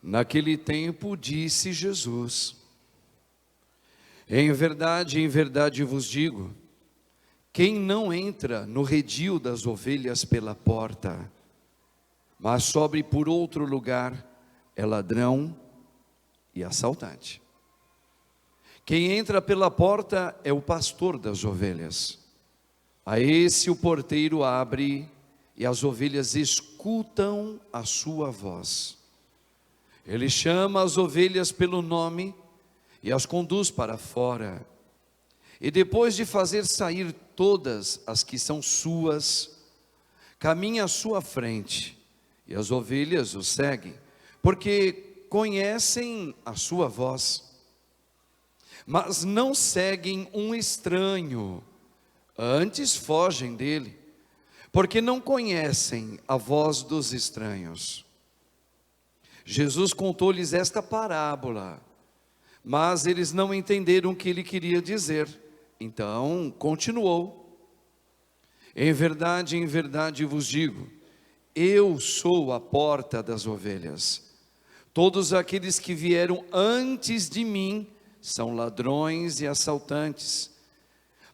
Naquele tempo disse Jesus: em verdade vos digo, quem não entra no redil das ovelhas pela porta, mas sobe por outro lugar, é ladrão e assaltante. Quem entra pela porta é o pastor das ovelhas. A esse o porteiro abre e as ovelhas escutam a sua voz. Ele chama as ovelhas pelo nome e as conduz para fora. E depois de fazer sair todas as que são suas, caminha à sua frente, e as ovelhas o seguem, porque conhecem a sua voz. Mas não seguem um estranho, antes fogem dele, porque não conhecem a voz dos estranhos. Jesus contou-lhes esta parábola, mas eles não entenderam o que ele queria dizer. Então continuou: em verdade vos digo, eu sou a porta das ovelhas. Todos aqueles que vieram antes de mim são ladrões e assaltantes,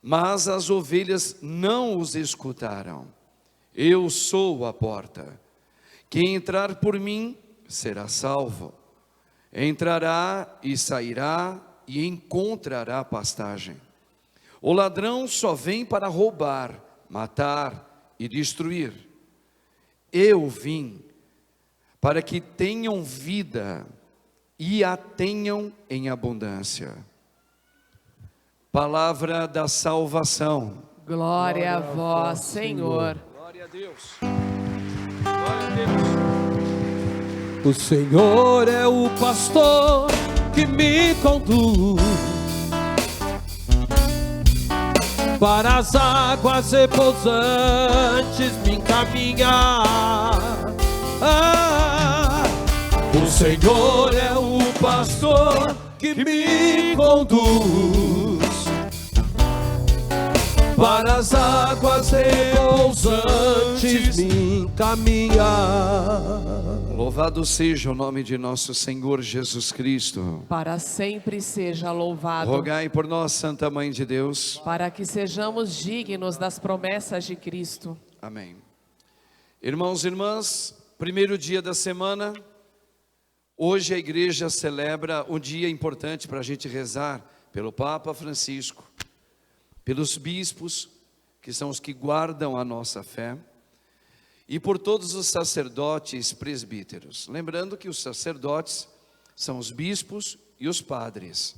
mas as ovelhas não os escutaram. Eu sou a porta. Quem entrar por mim será salvo. Entrará e sairá e encontrará pastagem. O ladrão só vem para roubar, matar e destruir. Eu vim para que tenham vida e a tenham em abundância. Palavra da salvação. Glória a vós, Senhor. Glória a Deus. Glória a Deus. O Senhor é o pastor que me conduz para as águas repousantes me encaminha. O Senhor é o pastor que me conduz para as águas repousantes me encaminha. Louvado seja o nome de nosso Senhor Jesus Cristo. Para sempre seja louvado. Rogai por nós, Santa Mãe de Deus, para que sejamos dignos das promessas de Cristo. Amém. Irmãos e irmãs, primeiro dia da semana. Hoje a igreja celebra um dia importante para a gente rezar pelo Papa Francisco, pelos bispos, que são os que guardam a nossa fé, e por todos os sacerdotes presbíteros. Lembrando que os sacerdotes são os bispos e os padres.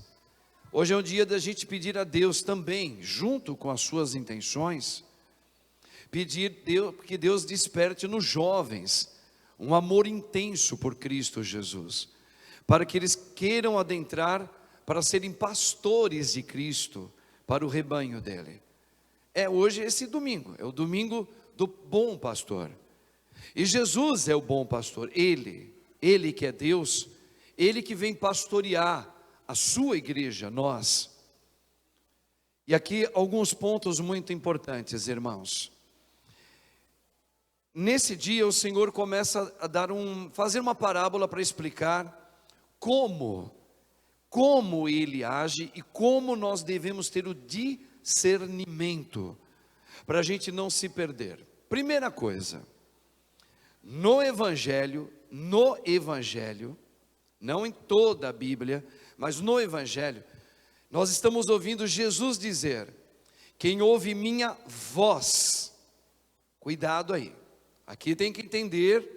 Hoje é um dia da gente pedir a Deus também, junto com as suas intenções, pedir que Deus desperte nos jovens um amor intenso por Cristo Jesus, para que eles queiram adentrar para serem pastores de Cristo, para o rebanho dele. Hoje esse domingo, é o domingo do bom pastor. E Jesus é o bom pastor, Ele que é Deus, Ele que vem pastorear a sua igreja, nós. E aqui alguns pontos muito importantes, irmãos. Nesse dia o Senhor começa a fazer uma parábola para explicar como Ele age e como nós devemos ter o discernimento, para a gente não se perder. Primeira coisa, no Evangelho, não em toda a Bíblia, mas no Evangelho, nós estamos ouvindo Jesus dizer: quem ouve minha voz, cuidado aí, aqui tem que entender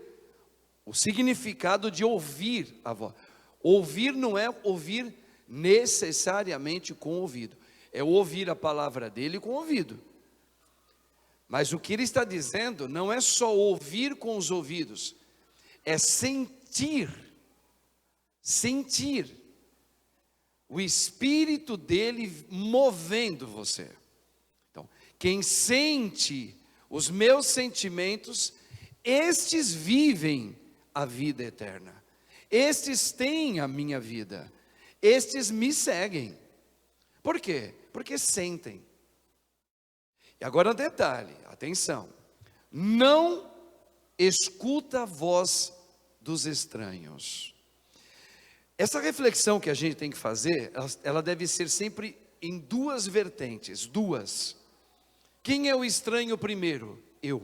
o significado de ouvir a voz. Ouvir não é ouvir necessariamente com o ouvido, é ouvir a palavra dele com o ouvido. Mas o que ele está dizendo não é só ouvir com os ouvidos, é sentir o Espírito dele movendo você. Então, quem sente os meus sentimentos, estes vivem a vida eterna, estes têm a minha vida, estes me seguem. Por quê? Porque sentem. E agora um detalhe, atenção, não escuta a voz dos estranhos. Essa reflexão que a gente tem que fazer, ela deve ser sempre em duas vertentes, duas. Quem é o estranho primeiro? Eu.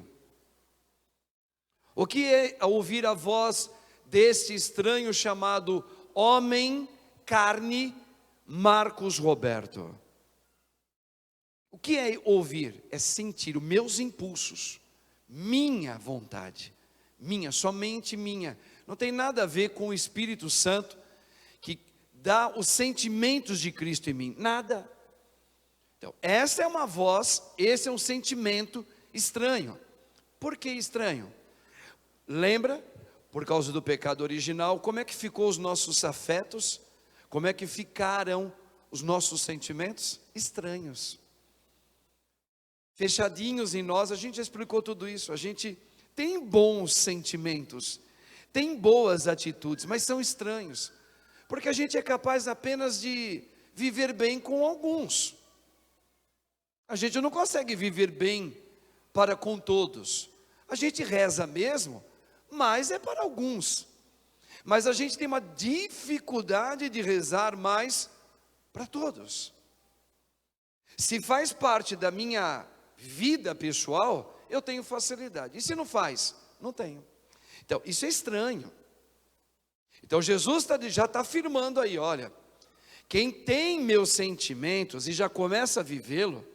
O que é ouvir a voz deste estranho chamado homem, carne, Marcos Roberto? O que é ouvir? É sentir os meus impulsos, minha vontade, minha, somente minha. Não tem nada a ver com o Espírito Santo, que dá os sentimentos de Cristo em mim, nada. Então, essa é uma voz, esse é um sentimento estranho. Por que estranho? Lembra, por causa do pecado original, como é que ficou os nossos afetos? Como é que ficaram os nossos sentimentos? Estranhos. Fechadinhos em nós, a gente já explicou tudo isso. A gente tem bons sentimentos, tem boas atitudes, mas são estranhos. Porque a gente é capaz apenas de viver bem com alguns. A gente não consegue viver bem para com todos. A gente reza mesmo, mas é para alguns. Mas a gente tem uma dificuldade de rezar mais para todos. Se faz parte da minha vida pessoal, eu tenho facilidade. E se não faz? Não tenho. Então, isso é estranho. Então, Jesus já está afirmando aí, olha, quem tem meus sentimentos e já começa a vivê-lo,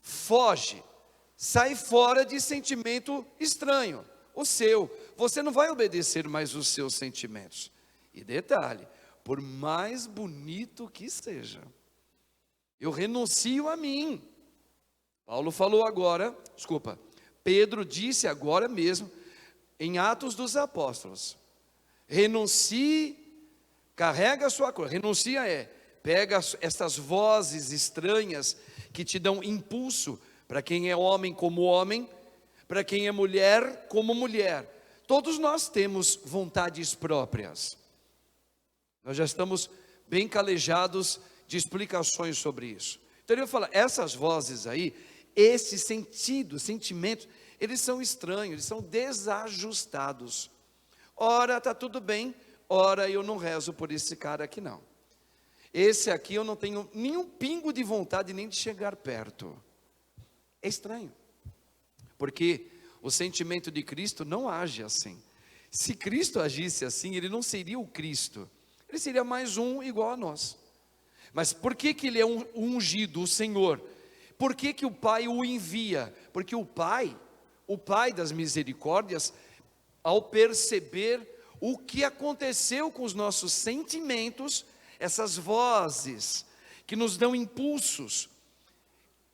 foge, sai fora de sentimento estranho, o seu. Você não vai obedecer mais os seus sentimentos. E detalhe, por mais bonito que seja, eu renuncio a mim. Pedro disse agora mesmo, em Atos dos Apóstolos, renuncie, carrega a sua cruz, renuncia pega essas vozes estranhas que te dão impulso, para quem é homem como homem, para quem é mulher como mulher. Todos nós temos vontades próprias. Nós já estamos bem calejados de explicações sobre isso. Então eu falo, essas vozes aí, esse sentido, sentimentos, eles são estranhos, eles são desajustados. Ora está tudo bem, ora eu não rezo por esse cara aqui não. Esse aqui eu não tenho nenhum pingo de vontade nem de chegar perto. É estranho, porque o sentimento de Cristo não age assim. Se Cristo agisse assim, ele não seria o Cristo, ele seria mais um igual a nós. Mas por que ele é um ungido, o Senhor? Por que o Pai o envia? Porque o Pai das misericórdias, ao perceber o que aconteceu com os nossos sentimentos, essas vozes que nos dão impulsos,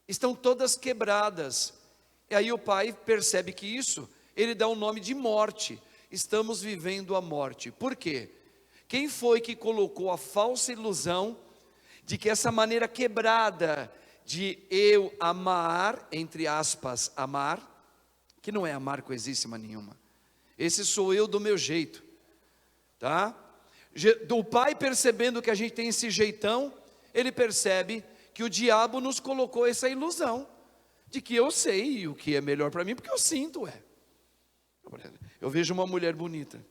estão todas quebradas. E aí o Pai percebe que isso, ele dá o nome de morte. Estamos vivendo a morte. Por quê? Quem foi que colocou a falsa ilusão de que essa maneira quebrada de eu amar, entre aspas, amar, que não é amar coisíssima nenhuma, esse sou eu do meu jeito, tá? Do Pai percebendo que a gente tem esse jeitão, ele percebe que o diabo nos colocou essa ilusão, de que eu sei o que é melhor para mim, porque eu sinto, eu vejo uma mulher bonita,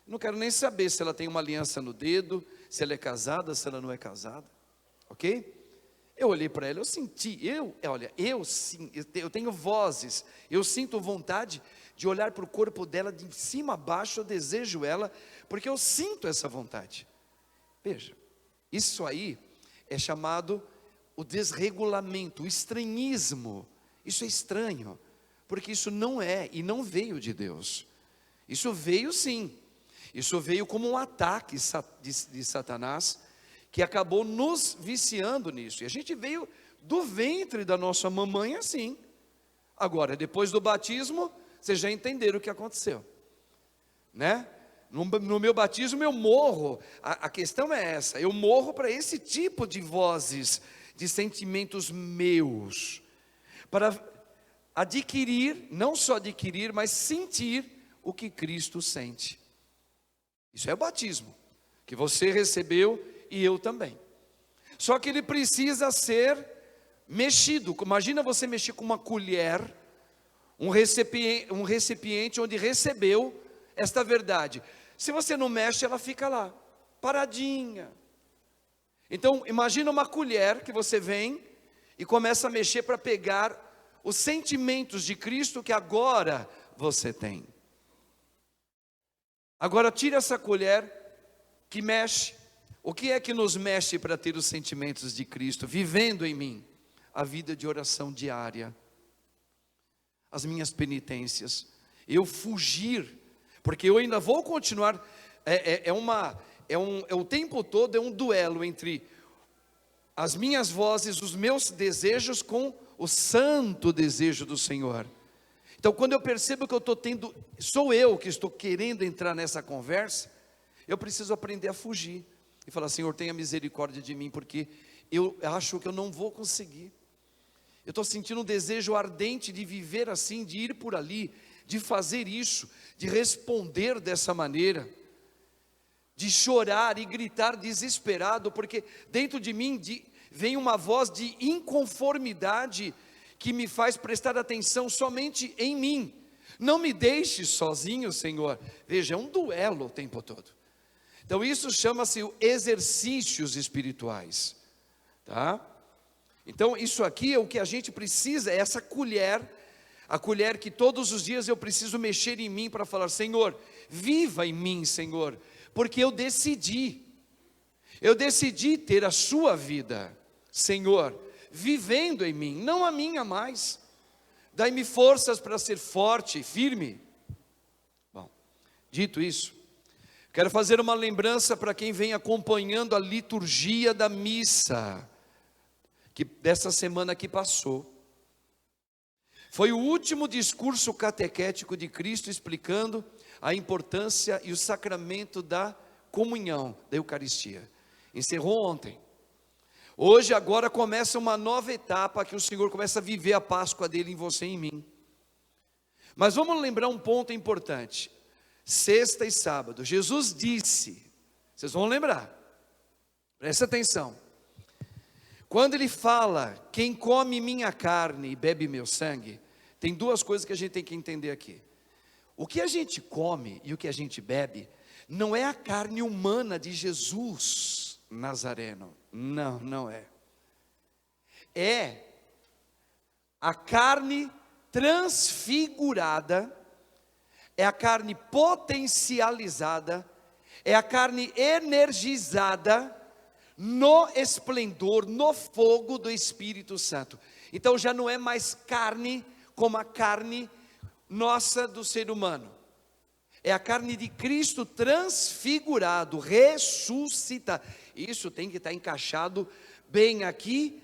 não quero nem saber se ela tem uma aliança no dedo, se ela é casada, se ela não é casada, ok? Eu olhei para ela, eu senti, eu tenho vozes, eu sinto vontade de olhar para o corpo dela de cima a baixo, eu desejo ela, porque eu sinto essa vontade. Veja, isso aí é chamado o desregulamento, o estranhismo. Isso é estranho, porque isso não é e não veio de Deus. Isso veio sim, isso veio como um ataque de Satanás, que acabou nos viciando nisso. E a gente veio do ventre da nossa mamãe assim. Agora, depois do batismo, vocês já entenderam o que aconteceu, né? No meu batismo eu morro, a questão é essa, eu morro para esse tipo de vozes, de sentimentos meus, para adquirir, não só adquirir, mas sentir o que Cristo sente. Isso é o batismo, que você recebeu e eu também. Só que ele precisa ser mexido. Imagina você mexer com uma colher, um recipiente onde recebeu esta verdade. Se você não mexe, ela fica lá. paradinha. Então, imagina uma colher que você vem e começa a mexer para pegar os sentimentos de Cristo que agora você tem. Agora tira essa colher que mexe. O que é que nos mexe para ter os sentimentos de Cristo? Vivendo em mim a vida de oração diária, as minhas penitências, eu fugir, porque eu ainda vou continuar, o tempo todo é um duelo entre as minhas vozes, os meus desejos com o santo desejo do Senhor. Então quando eu percebo que eu estou tendo, sou eu que estou querendo entrar nessa conversa, eu preciso aprender a fugir, e falar: Senhor, tenha misericórdia de mim, porque eu acho que eu não vou conseguir. Eu estou sentindo um desejo ardente de viver assim, de ir por ali, de fazer isso, de responder dessa maneira, de chorar e gritar desesperado, porque dentro de mim vem uma voz de inconformidade, que me faz prestar atenção somente em mim. Não me deixe sozinho, Senhor. Veja, é um duelo o tempo todo. Então isso chama-se exercícios espirituais, tá? Então isso aqui é o que a gente precisa, é essa colher, a colher que todos os dias eu preciso mexer em mim para falar: Senhor, viva em mim, Senhor, porque eu decidi ter a sua vida, Senhor, vivendo em mim, não a minha mais. Dai-me forças para ser forte e firme. Bom, dito isso, quero fazer uma lembrança para quem vem acompanhando a liturgia da missa, que dessa semana que passou. Foi o último discurso catequético de Cristo explicando a importância e o sacramento da comunhão, da Eucaristia. Encerrou ontem. Hoje agora começa uma nova etapa, que o Senhor começa a viver a Páscoa dele em você e em mim. Mas vamos lembrar um ponto importante. Sexta e sábado, Jesus disse, vocês vão lembrar, presta atenção. Quando ele fala: quem come minha carne e bebe meu sangue, tem duas coisas que a gente tem que entender aqui. O que a gente come e o que a gente bebe não é a carne humana de Jesus Nazareno. Não, não é. É a carne transfigurada, é a carne potencializada, é a carne energizada no esplendor, no fogo do Espírito Santo. Então já não é mais carne como a carne nossa do ser humano. É a carne de Cristo transfigurado, ressuscitado. Isso tem que estar encaixado bem aqui,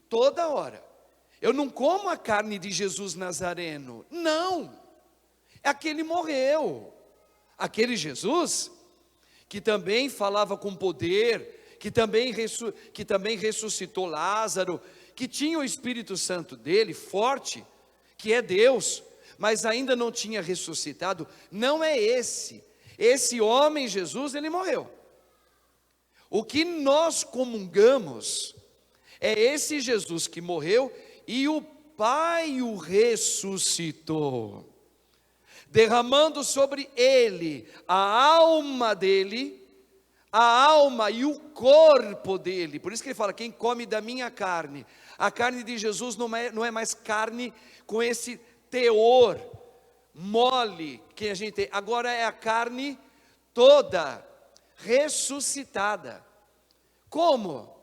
toda hora. Eu não como a carne de Jesus Nazareno, não. É aquele morreu. Aquele Jesus que também falava com poder, que também ressuscitou Lázaro, que tinha o Espírito Santo dele, forte, que é Deus, mas ainda não tinha ressuscitado. Não é esse homem Jesus, ele morreu. O que nós comungamos é esse Jesus que morreu e o Pai o ressuscitou, derramando sobre ele a alma dele, a alma e o corpo dele. Por isso que ele fala: quem come da minha carne. A carne de Jesus não é mais carne com esse teor mole que a gente tem. Agora é a carne toda ressuscitada. Como?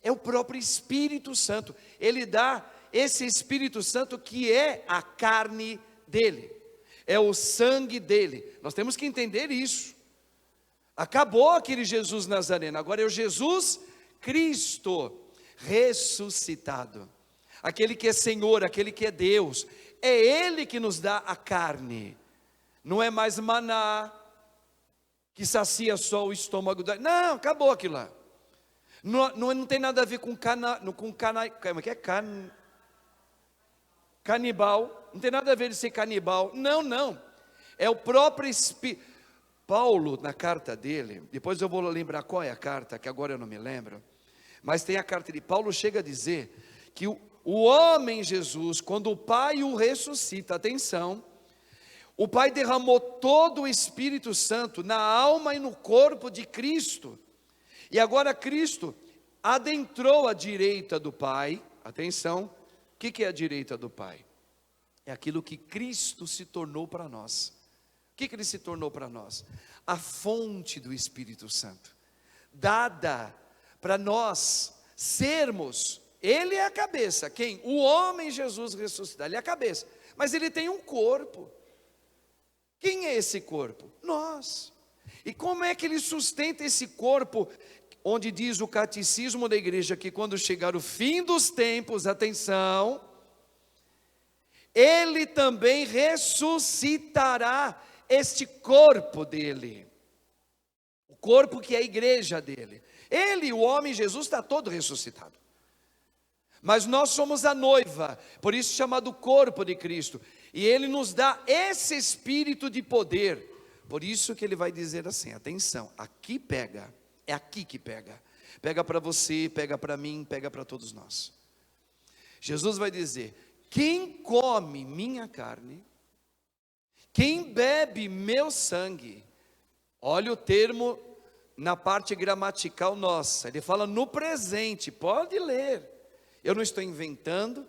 É o próprio Espírito Santo. Ele dá esse Espírito Santo que é a carne dele, é o sangue dele. Nós temos que entender isso. Acabou aquele Jesus Nazareno, agora é o Jesus Cristo ressuscitado, aquele que é Senhor, aquele que é Deus. É Ele que nos dá a carne. Não é mais maná que sacia só o estômago não, acabou aquilo lá. Não tem nada a ver com canibal, não tem nada a ver de ser canibal, não, é o próprio Espírito. Paulo, na carta dele, depois eu vou lembrar qual é a carta, que agora eu não me lembro, mas tem a carta de Paulo, chega a dizer que o homem Jesus, quando o Pai o ressuscita, atenção, O Pai derramou todo o Espírito Santo na alma e no corpo de Cristo. E agora Cristo adentrou a direita do Pai. Atenção, o que é a direita do Pai? É aquilo que Cristo se tornou para nós. O que Ele se tornou para nós? A fonte do Espírito Santo, dada para nós sermos. Ele é a cabeça. Quem? O homem Jesus ressuscitado. Ele é a cabeça. Mas Ele tem um corpo. Quem é esse corpo? Nós. E como é que Ele sustenta esse corpo? Onde diz o catecismo da igreja que quando chegar o fim dos tempos, atenção, Ele também ressuscitará este corpo dele, o corpo que é a igreja dele. Ele, o homem Jesus, está todo ressuscitado, mas nós somos a noiva, por isso chamado corpo de Cristo, e Ele nos dá esse espírito de poder. Por isso que Ele vai dizer assim, atenção, aqui pega, é aqui que pega, pega para você, pega para mim, pega para todos nós. Jesus vai dizer: quem come minha carne, quem bebe meu sangue, olha o termo na parte gramatical nossa, ele fala no presente, pode ler, eu não estou inventando,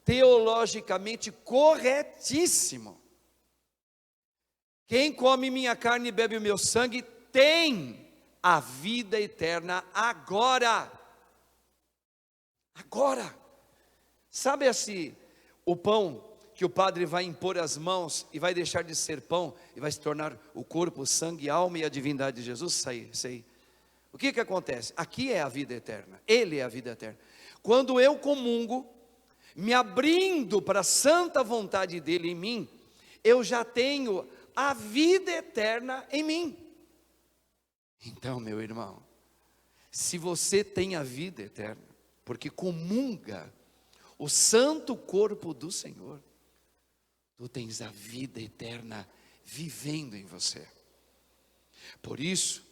teologicamente corretíssimo. Quem come minha carne e bebe o meu sangue, tem a vida eterna agora. Agora. Sabe assim, o pão que o padre vai impor as mãos e vai deixar de ser pão e vai se tornar o corpo, o sangue, a alma e a divindade de Jesus? Sei. O que acontece? Aqui é a vida eterna, Ele é a vida eterna. Quando eu comungo, me abrindo para a santa vontade dEle em mim, eu já tenho a vida eterna em mim. Então, meu irmão, se você tem a vida eterna, porque comunga o santo corpo do Senhor, tu tens a vida eterna vivendo em você. Por isso,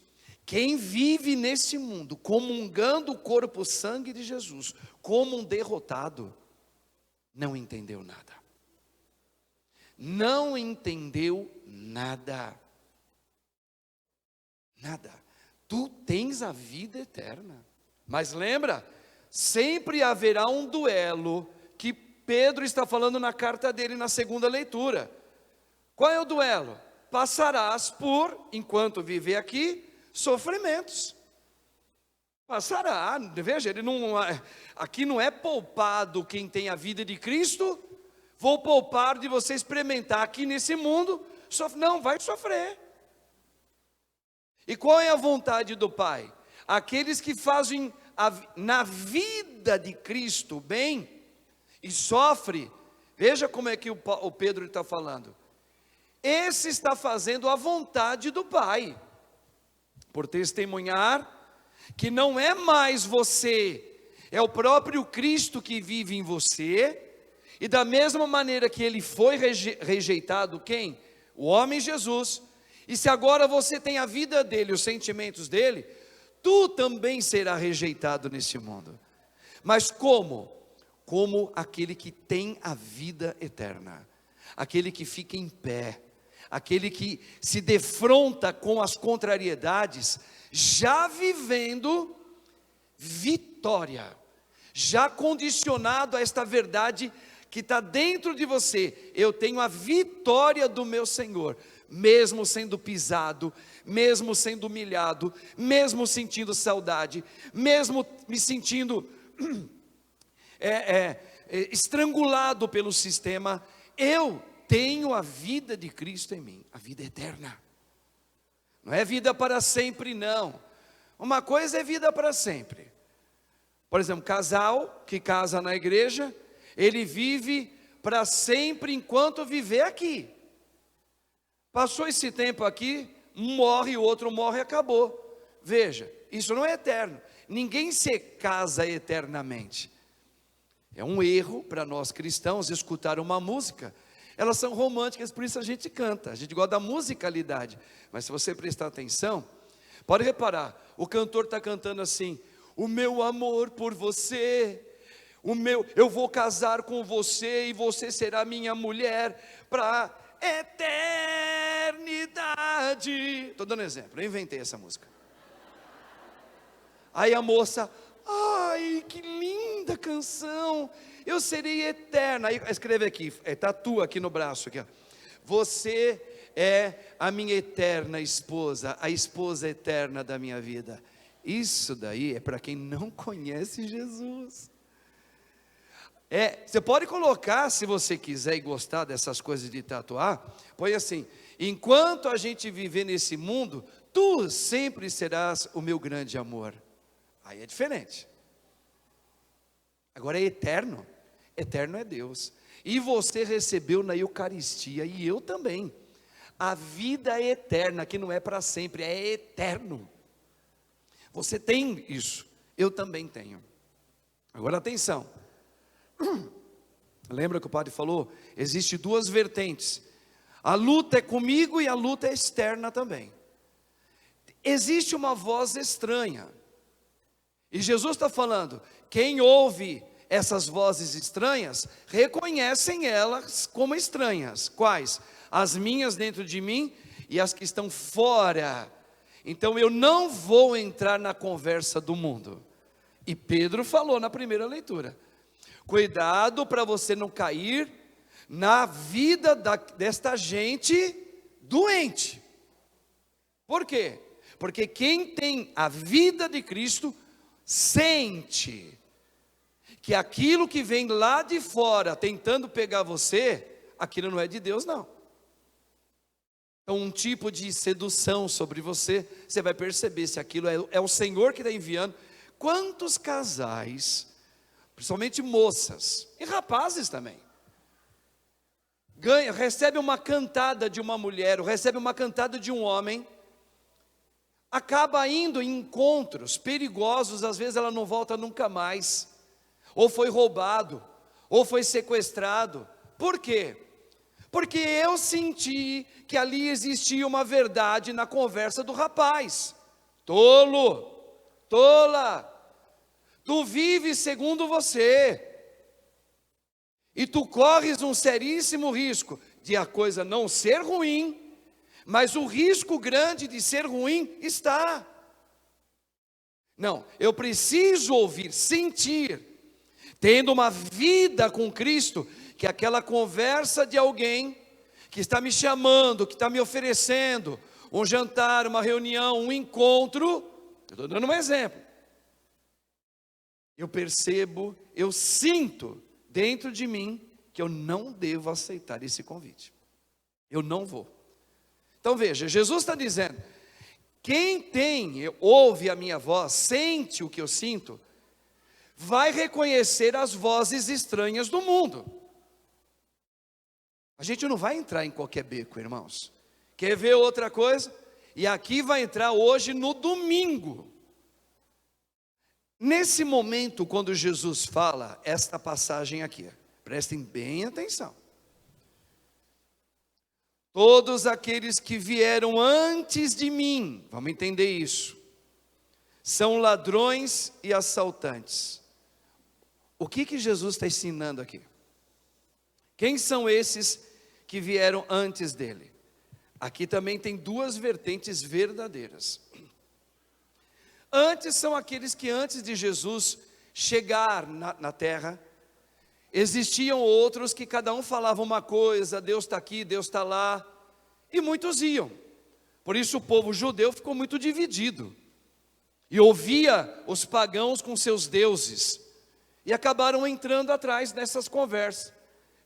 quem vive nesse mundo comungando o corpo, o sangue de Jesus, como um derrotado, não entendeu nada. Não entendeu nada. Nada. Tu tens a vida eterna. Mas lembra, sempre haverá um duelo que Pedro está falando na carta dele na segunda leitura. Qual é o duelo? Passarás por, enquanto viver aqui, sofrimentos. Passará, veja, ele não, aqui não é poupado quem tem a vida de Cristo. Vou poupar de você experimentar aqui nesse mundo, não, vai sofrer. E qual é a vontade do Pai? Aqueles que fazem na vida de Cristo bem e sofre, veja como é que o Pedro está falando. Esse está fazendo a vontade do Pai, por testemunhar que não é mais você, é o próprio Cristo que vive em você. E da mesma maneira que ele foi rejeitado, quem? O homem Jesus. E se agora você tem a vida dele, os sentimentos dele, tu também será rejeitado nesse mundo. Mas como? Como aquele que tem a vida eterna, aquele que fica em pé, aquele que se defronta com as contrariedades, já vivendo vitória, já condicionado a esta verdade que está dentro de você. Eu tenho a vitória do meu Senhor, mesmo sendo pisado, mesmo sendo humilhado, mesmo sentindo saudade, mesmo me sentindo estrangulado pelo sistema, eu tenho a vida de Cristo em mim, a vida eterna. Não é vida para sempre, não. Uma coisa é vida para sempre. Por exemplo, casal que casa na igreja, ele vive para sempre enquanto viver aqui. Passou esse tempo aqui, um morre, o outro morre e acabou. Veja, isso não é eterno. Ninguém se casa eternamente. É um erro para nós cristãos escutar uma música. Elas são românticas, por isso a gente canta. A gente gosta da musicalidade. Mas se você prestar atenção, pode reparar, o cantor está cantando assim: o meu amor por você, eu vou casar com você e você será minha mulher. eternidade. Estou dando exemplo, eu inventei essa música. Aí a moça, ai, que linda canção, eu serei eterna. Aí escreve aqui, tatua aqui no braço, aqui, ó. Você é a minha eterna esposa, a esposa eterna da minha vida. Isso daí é para quem não conhece Jesus. Você pode colocar, se você quiser e gostar dessas coisas de tatuar, põe assim: enquanto a gente viver nesse mundo, tu sempre serás o meu grande amor. Aí é diferente. Agora é eterno. Eterno é Deus. E você recebeu na Eucaristia, e eu também, a vida eterna, que não é para sempre, é eterno. Você tem isso, eu também tenho. Agora atenção, lembra que o padre falou? Existe duas vertentes, a luta é comigo e a luta é externa também. Existe uma voz estranha, e Jesus está falando, quem ouve essas vozes estranhas, reconhecem elas como estranhas. Quais? As minhas dentro de mim e as que estão fora. Então eu não vou entrar na conversa do mundo. E Pedro falou na primeira leitura, cuidado para você não cair na vida desta gente doente. Por quê? Porque quem tem a vida de Cristo, sente que aquilo que vem lá de fora, tentando pegar você, aquilo não é de Deus não. Então um tipo de sedução sobre você, você vai perceber se aquilo é o Senhor que está enviando. Quantos casais, principalmente moças, e rapazes também, recebe uma cantada de uma mulher, ou recebe uma cantada de um homem, acaba indo em encontros perigosos, às vezes ela não volta nunca mais, ou foi roubado, ou foi sequestrado. Por quê? Porque eu senti que ali existia uma verdade na conversa do rapaz. Tolo, tola, tu vives segundo você, e tu corres um seríssimo risco de a coisa não ser ruim, mas o risco grande de ser ruim está. Não, eu preciso ouvir, sentir, tendo uma vida com Cristo, que aquela conversa de alguém que está me chamando, que está me oferecendo um jantar, uma reunião, um encontro, eu estou dando um exemplo, eu percebo, eu sinto dentro de mim que eu não devo aceitar esse convite, eu não vou. Então veja, Jesus está dizendo, quem ouve a minha voz, sente o que eu sinto, vai reconhecer as vozes estranhas do mundo. A gente não vai entrar em qualquer beco, irmãos. Quer ver outra coisa? E aqui vai entrar hoje no domingo. Nesse momento, quando Jesus fala esta passagem aqui, prestem bem atenção. Todos aqueles que vieram antes de mim, vamos entender isso, são ladrões e assaltantes. O que Jesus está ensinando aqui? Quem são esses que vieram antes dele? Aqui também tem duas vertentes verdadeiras. Antes são aqueles que antes de Jesus chegar na terra, existiam outros que cada um falava uma coisa, Deus está aqui, Deus está lá, e muitos iam. Por isso o povo judeu ficou muito dividido, e ouvia os pagãos com seus deuses, e acabaram entrando atrás nessas conversas.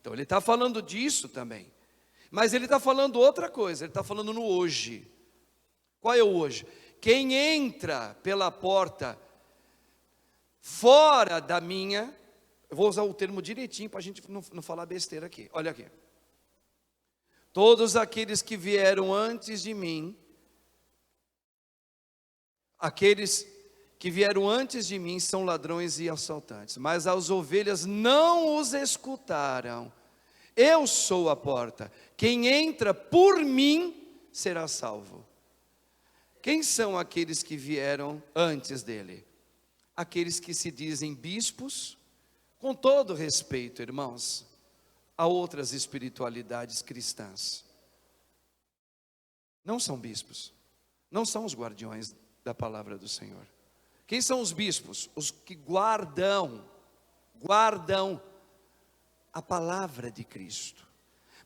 Então ele está falando disso também, mas ele está falando outra coisa, ele está falando no hoje. Qual é o hoje? Quem entra pela porta fora da minha, eu vou usar o termo direitinho para a gente não falar besteira aqui, olha aqui. Todos aqueles que vieram antes de mim, aqueles que vieram antes de mim são ladrões e assaltantes, mas as ovelhas não os escutaram. Eu sou a porta, quem entra por mim será salvo. Quem são aqueles que vieram antes dele? Aqueles que se dizem bispos, com todo respeito, irmãos, a outras espiritualidades cristãs. não são bispos, não são os guardiões da palavra do Senhor. Quem são os bispos? Os que guardam a palavra de Cristo.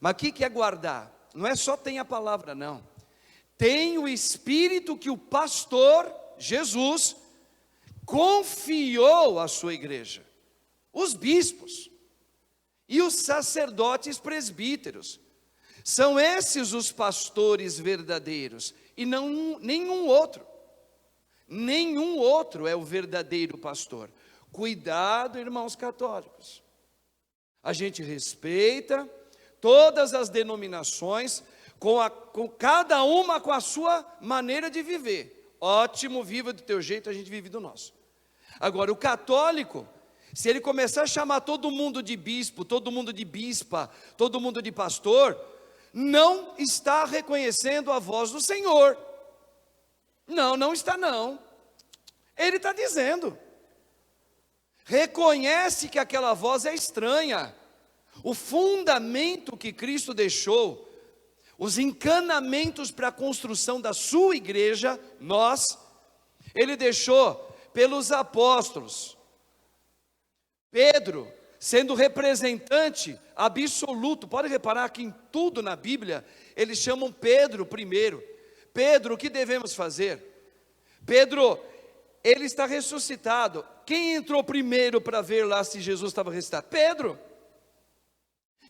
Mas o que é guardar? Não é só tem a palavra, não. Tem o Espírito que o pastor, Jesus, confiou à sua igreja. Os bispos e os sacerdotes presbíteros. São esses os pastores verdadeiros, e não nenhum outro. Nenhum outro é o verdadeiro pastor. Cuidado, irmãos católicos. A gente respeita todas as denominações, com cada uma com a sua maneira de viver. Ótimo, viva do teu jeito, a gente vive do nosso. Agora, o católico, se ele começar a chamar todo mundo de bispo, todo mundo de bispa, todo mundo de pastor, não está reconhecendo a voz do Senhor. Não está não. Ele está dizendo. Reconhece que aquela voz é estranha. O fundamento que Cristo deixou, os encanamentos para a construção da sua igreja, Ele deixou pelos apóstolos. Pedro, sendo representante absoluto, pode reparar que em tudo na Bíblia, eles chamam Pedro primeiro. Pedro, o que devemos fazer? Pedro, ele está ressuscitado. Quem entrou primeiro para ver lá se Jesus estava ressuscitado? Pedro.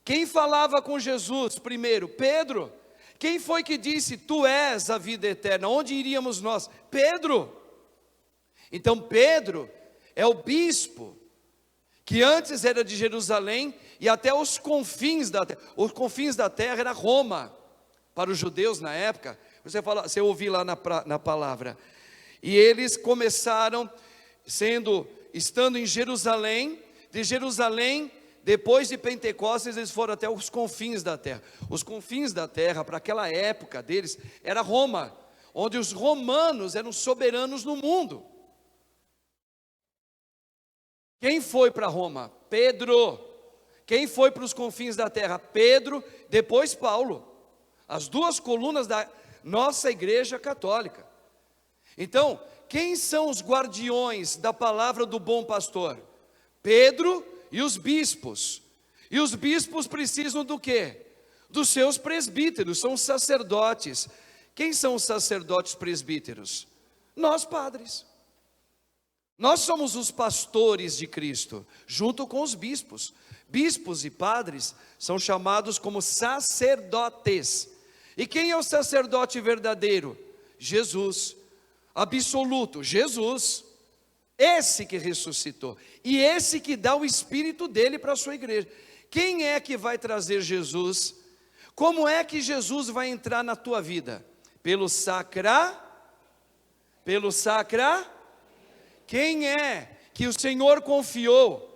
Quem falava com Jesus primeiro? Pedro. Quem foi que disse, tu és a vida eterna? Onde iríamos nós? Pedro. Então Pedro é o bispo, que antes era de Jerusalém e até os confins da terra. Os confins da terra era Roma, para os judeus na época. Você ouviu lá na palavra. E eles começaram estando em Jerusalém. De Jerusalém, depois de Pentecostes, eles foram até os confins da terra. Os confins da terra, para aquela época deles, era Roma, onde os romanos eram soberanos no mundo. Quem foi para Roma? Pedro. Quem foi para os confins da terra? Pedro, depois Paulo. As duas colunas da nossa igreja católica. Então, quem são os guardiões da palavra do bom pastor? Pedro e os bispos. E os bispos precisam do quê? Dos seus presbíteros, são os sacerdotes. Quem são os sacerdotes presbíteros? Nós, padres. Nós somos os pastores de Cristo, junto com os bispos. Bispos e padres são chamados como sacerdotes. E quem é o sacerdote verdadeiro? Jesus, absoluto, Jesus. Esse que ressuscitou, e esse que dá o Espírito dele para a sua igreja. Quem é que vai trazer Jesus? Como é que Jesus vai entrar na tua vida? Pelo sacra? Quem é que o Senhor confiou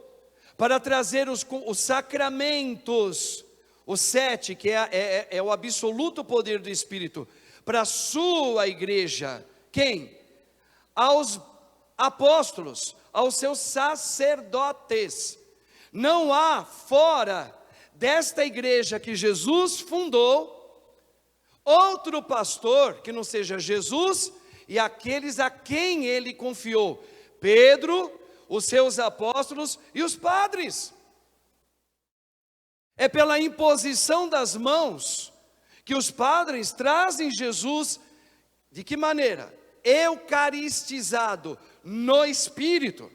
para trazer os sacramentos, os 7, que é o absoluto poder do Espírito, para a sua igreja? Quem? Aos apóstolos, aos seus sacerdotes. Não há fora desta igreja que Jesus fundou outro pastor que não seja Jesus e aqueles a quem ele confiou: Pedro, os seus apóstolos e os padres. É pela imposição das mãos que os padres trazem Jesus. De que maneira? Eucaristizado no Espírito.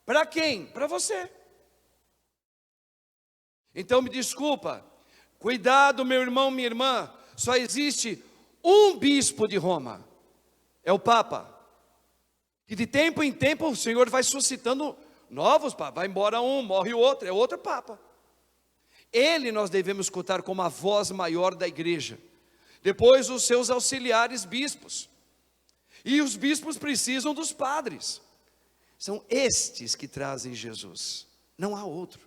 Para quem? Para você. Então me desculpa, cuidado, meu irmão, minha irmã, só existe um bispo de Roma, é o Papa. E de tempo em tempo o Senhor vai suscitando novos papas, vai embora um, morre o outro, é outro Papa. Ele nós devemos escutar como a voz maior da igreja. Depois os seus auxiliares bispos. E os bispos precisam dos padres. São estes que trazem Jesus, não há outro.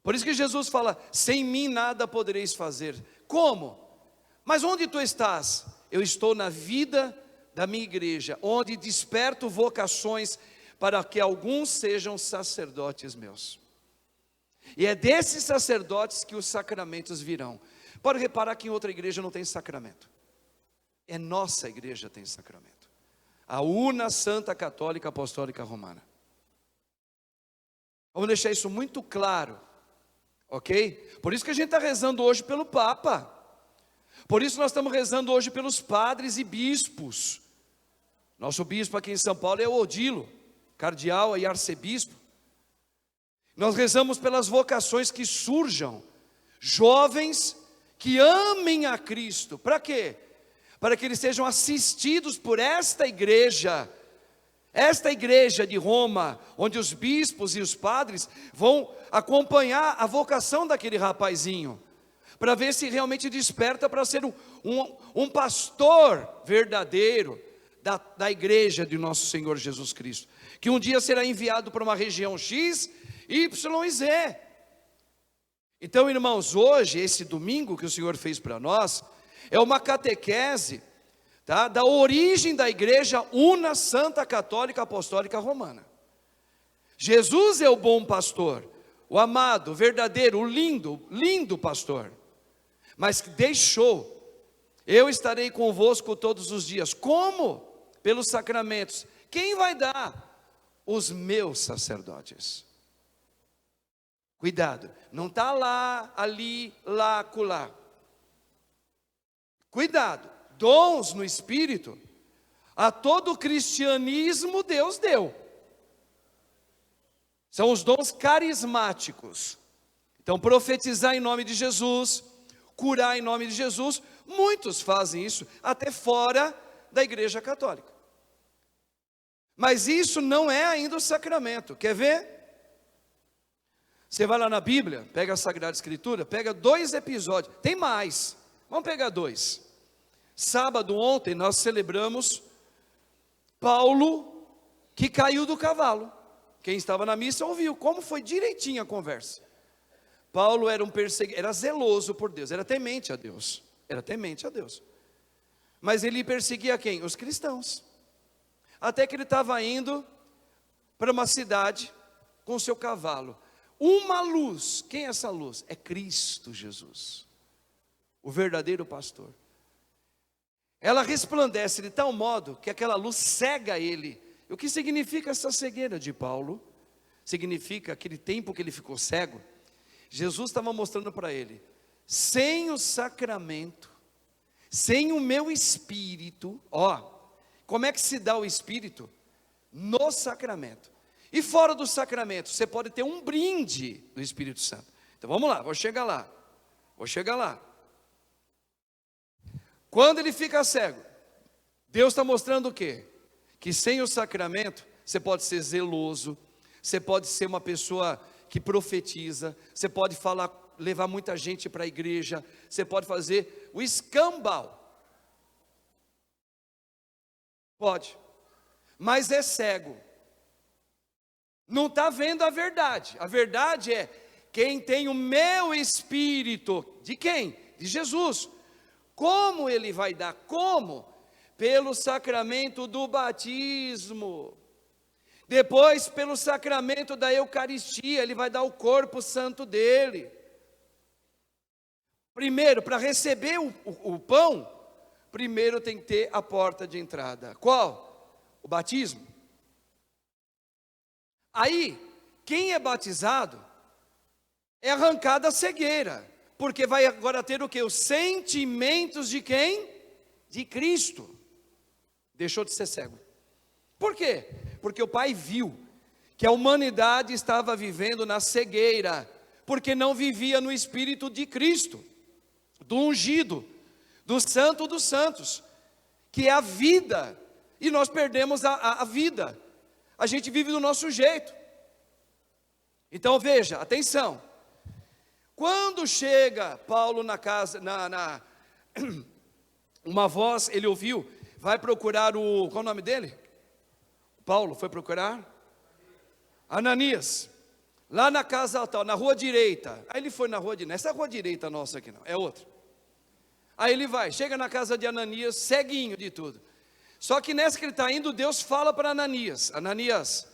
Por isso que Jesus fala: sem mim nada podereis fazer. Como? Mas onde tu estás? Eu estou na vida da minha igreja, onde desperto vocações para que alguns sejam sacerdotes meus. E é desses sacerdotes que os sacramentos virão. Pode reparar que em outra igreja não tem sacramento. É nossa igreja tem sacramento. A Una Santa Católica Apostólica Romana. Vamos deixar isso muito claro, ok? Por isso que a gente está rezando hoje pelo Papa. Por isso nós estamos rezando hoje pelos padres e bispos. Nosso bispo aqui em São Paulo é o Odilo, cardeal e arcebispo. Nós rezamos pelas vocações que surjam, jovens que amem a Cristo. Para quê? Para que eles sejam assistidos por esta igreja de Roma, onde os bispos e os padres vão acompanhar a vocação daquele rapazinho, para ver se realmente desperta para ser um pastor verdadeiro da igreja de nosso Senhor Jesus Cristo, que um dia será enviado para uma região X, Y e Z. Então, irmãos, hoje, esse domingo que o Senhor fez para nós, é uma catequese, tá, da origem da igreja Una Santa Católica Apostólica Romana. Jesus é o bom pastor, o amado, o verdadeiro, o lindo pastor, mas que deixou: eu estarei convosco todos os dias. Como? Pelos sacramentos. Quem vai dar? Os meus sacerdotes. Cuidado, não está lá, ali, lá, acolá. Cuidado, dons no Espírito, a todo o cristianismo Deus deu. São os dons carismáticos. Então, profetizar em nome de Jesus, curar em nome de Jesus, muitos fazem isso, até fora da igreja católica. Mas isso não é ainda o sacramento. Quer ver? Você vai lá na Bíblia, pega a Sagrada Escritura, pega 2 episódios, tem mais, vamos pegar 2. Sábado ontem nós celebramos Paulo que caiu do cavalo. Quem estava na missa ouviu como foi direitinho a conversa. Paulo era era zeloso por Deus, era temente a Deus, mas ele perseguia quem? Os cristãos. Até que ele estava indo para uma cidade com o seu cavalo. Uma luz, quem é essa luz? É Cristo Jesus, o verdadeiro pastor. Ela resplandece de tal modo que aquela luz cega ele. O que significa essa cegueira de Paulo? Significa aquele tempo que ele ficou cego. Jesus estava mostrando para ele: sem o sacramento, sem o meu Espírito, como é que se dá o Espírito? No sacramento. E fora do sacramento, você pode ter um brinde do Espírito Santo. Então vamos lá, vou chegar lá. Quando ele fica cego, Deus está mostrando o quê? Que sem o sacramento, você pode ser zeloso, você pode ser uma pessoa que profetiza, você pode levar muita gente para a igreja, você pode fazer o escambau. Pode, mas é cego. Não está vendo a verdade. A verdade é: quem tem o meu Espírito, de quem? De Jesus. Como ele vai dar? Como? Pelo sacramento do batismo. Depois, pelo sacramento da Eucaristia, ele vai dar o corpo santo dele. Primeiro, para receber o pão, primeiro tem que ter a porta de entrada. Qual? O batismo. Aí, quem é batizado é arrancado a cegueira, porque vai agora ter o quê? Os sentimentos de quem? De Cristo. Deixou de ser cego. Por quê? Porque o Pai viu que a humanidade estava vivendo na cegueira, porque não vivia no Espírito de Cristo, do ungido, do Santo dos Santos, que é a vida, e nós perdemos a vida. A gente vive do nosso jeito. Então veja, atenção. Quando chega Paulo na casa, uma voz ele ouviu, vai procurar qual é o nome dele? Paulo foi procurar? Ananias, lá na casa tal, na rua direita. Aí ele foi na rua direita, essa é a rua direita nossa aqui não, é outra. Aí ele chega na casa de Ananias, ceguinho de tudo. Só que nessa que ele está indo, Deus fala para Ananias: Ananias,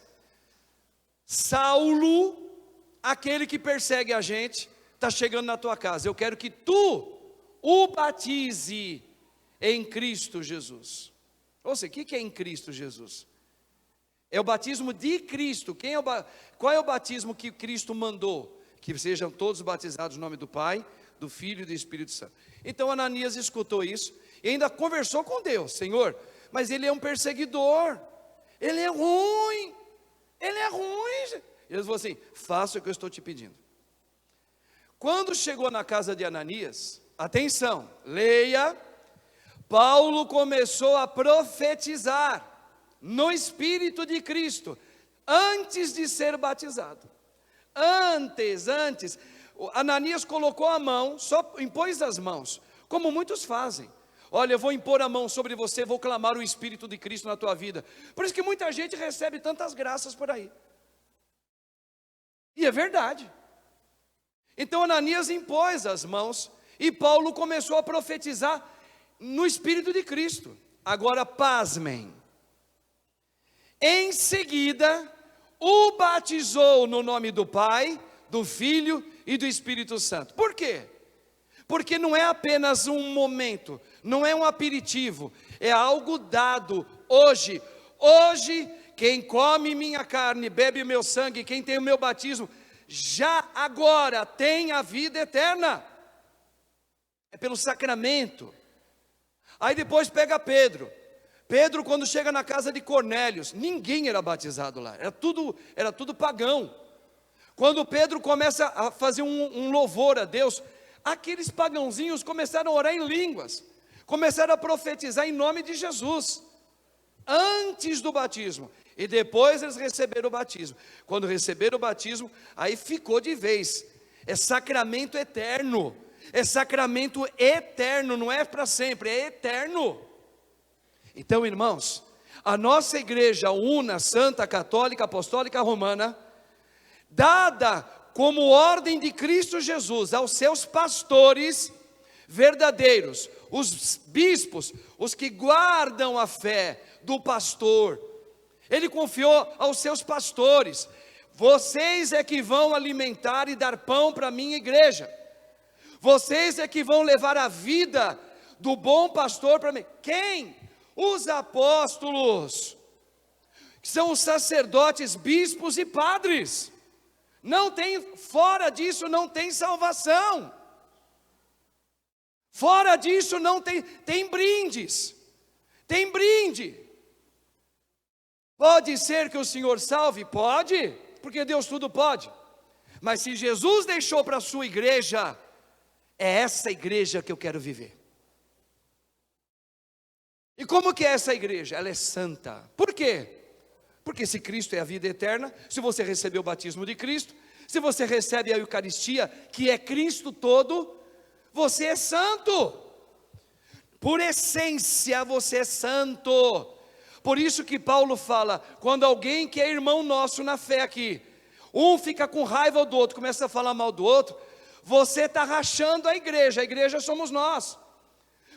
Saulo, aquele que persegue a gente, está chegando na tua casa. Eu quero que tu o batize em Cristo Jesus. Ou seja, o que é em Cristo Jesus? É o batismo de Cristo. Qual é o batismo que Cristo mandou? Que sejam todos batizados no nome do Pai, do Filho e do Espírito Santo. Então Ananias escutou isso e ainda conversou com Deus. Senhor, mas ele é um perseguidor, ele é ruim, ele é ruim. Ele falou assim, faça o que eu estou te pedindo. Quando chegou na casa de Ananias, atenção, leia, Paulo começou a profetizar no Espírito de Cristo, antes de ser batizado. Antes, Ananias colocou a mão, só impôs as mãos, como muitos fazem. Olha, eu vou impor a mão sobre você, vou clamar o Espírito de Cristo na tua vida. Por isso que muita gente recebe tantas graças por aí. E é verdade. Então Ananias impôs as mãos e Paulo começou a profetizar no Espírito de Cristo. Agora pasmem. Em seguida, o batizou no nome do Pai, do Filho e do Espírito Santo. Por quê? Porque não é apenas um momento, não é um aperitivo, é algo dado hoje. Hoje, quem come minha carne, bebe o meu sangue, quem tem o meu batismo, já agora tem a vida eterna. É pelo sacramento. Aí depois pega Pedro. Pedro, quando chega na casa de Cornélios, ninguém era batizado lá, era tudo pagão. Quando Pedro começa a fazer um louvor a Deus, aqueles pagãozinhos começaram a orar em línguas, começaram a profetizar em nome de Jesus, antes do batismo, e depois eles receberam o batismo. Quando receberam o batismo, aí ficou de vez, é sacramento eterno, não é para sempre, é eterno. Então, irmãos, a nossa igreja una, santa, católica, apostólica, romana, dada como ordem de Cristo Jesus aos seus pastores verdadeiros, os bispos, os que guardam a fé do pastor, ele confiou aos seus pastores, vocês é que vão alimentar e dar pão para a minha igreja, vocês é que vão levar a vida do bom pastor para mim. Quem? Os apóstolos, que são os sacerdotes, bispos e padres. Não tem, fora disso não tem salvação. Fora disso não tem brindes. Tem brinde. Pode ser que o Senhor salve? Pode, porque Deus tudo pode. Mas se Jesus deixou para a sua igreja, é essa igreja que eu quero viver. E como que é essa igreja? Ela é santa. Por quê? Porque se Cristo é a vida eterna, se você recebeu o batismo de Cristo, se você recebe a Eucaristia, que é Cristo todo, você é santo. Por essência você é santo. Por isso que Paulo fala, quando alguém que é irmão nosso na fé aqui, um fica com raiva do outro, começa a falar mal do outro, você está rachando a igreja somos nós.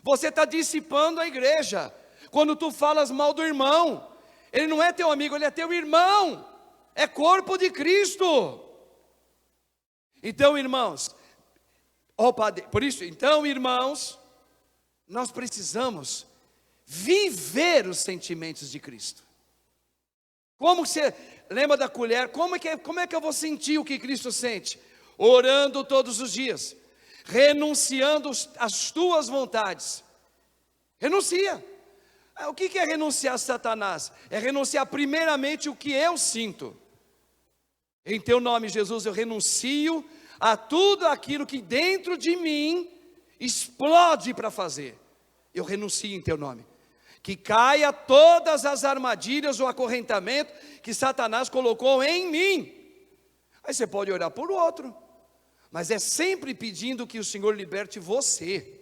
Você está dissipando a igreja, quando tu falas mal do irmão, ele não é teu amigo, ele é teu irmão, é corpo de Cristo. Então, irmãos, por isso, então, irmãos, nós precisamos viver os sentimentos de Cristo. Como você lembra da colher? Como é que eu vou sentir o que Cristo sente? Orando todos os dias, renunciando às tuas vontades. Renuncia. O que é renunciar a Satanás? É renunciar primeiramente o que eu sinto. Em teu nome, Jesus, eu renuncio a tudo aquilo que dentro de mim explode para fazer. Eu renuncio em teu nome. Que caia todas as armadilhas ou acorrentamento que Satanás colocou em mim. Aí você pode orar por outro, mas é sempre pedindo que o Senhor liberte você.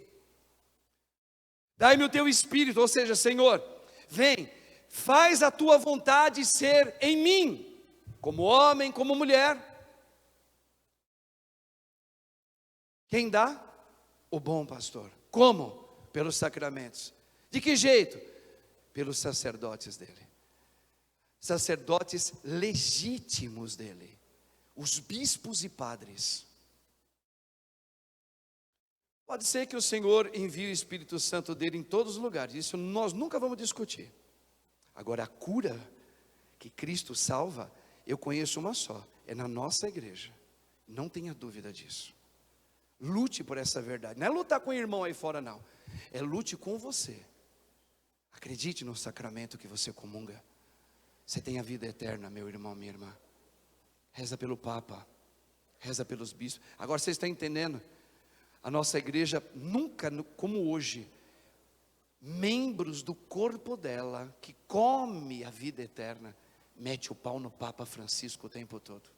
Dai-me o teu espírito, ou seja, Senhor, vem, faz a tua vontade ser em mim, como homem, como mulher. Quem dá? O bom pastor. Como? Pelos sacramentos. De que jeito? Pelos sacerdotes dele. Sacerdotes legítimos dele. Os bispos e padres. Pode ser que o Senhor envie o Espírito Santo dele em todos os lugares, isso nós nunca vamos discutir. Agora, a cura que Cristo salva, eu conheço uma só, é na nossa igreja, não tenha dúvida disso. Lute por essa verdade, não é lutar com o irmão aí fora não, é lute com você. Acredite no sacramento que você comunga, você tem a vida eterna, meu irmão, minha irmã. Reza pelo Papa, reza pelos bispos. Agora você está entendendo? A nossa igreja nunca, como hoje, membros do corpo dela, que come a vida eterna, mete o pau no Papa Francisco o tempo todo.